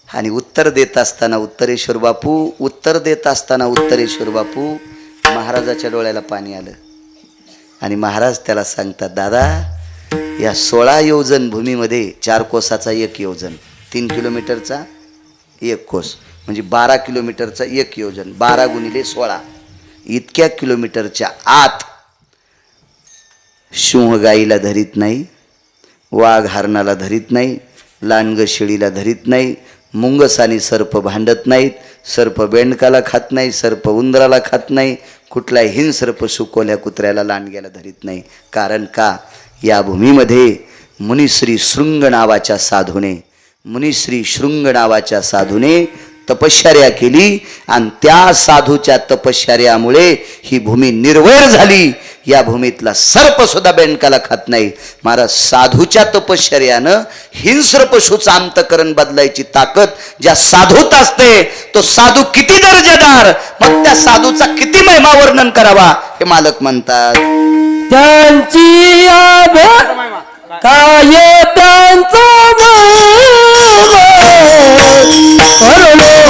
आणि उत्तर देत असताना उत्तरेश्वर बापू महाराजाच्या डोळ्याला पाणी आलं. आणि महाराज त्याला सांगतात, दादा या 16 योजन भूमीमध्ये 4 कोसाचा 1 योजन, 3 किलोमीटरचा 1 कोस म्हणजे 12 किलोमीटरचा 1 योजन, 12 गुणिले 16 इतक्या किलोमीटरच्या आत शिंह गाईला धरीत नाही, वाघ हरणाला धरीत नाही, लांडगं शेळीला धरीत नाही, मुंगस आणि सर्प भांडत नाहीत, सर्प बेंडकाला खात नाही, सर्प उंदराला खात नाही, कुठलाही हिंसर्प सुकोल्या कुत्र्याला लांडग्याला धरीत नाही. कारण का? या भूमीमध्ये मुनिश्री शृंग नावाच्या साधूने तपश्चर्या केली आणि त्या साधूच्या तपश्चर्यामुळे ही भूमी निर्वैर झाली. या भूमीतला सर्प सुद्धा बेंडकाला खात नाही. महाराज साधूच्या तपश्चर्यानं हिंस्र पशुचं अंतकरण बदलायची ताकद ज्या साधूत असते, तो साधू किती दर्जेदार, मग त्या साधूचा किती महिमा वर्णन करावा हे मालक म्हणतात. त्यांची काय त्यांचं परलोक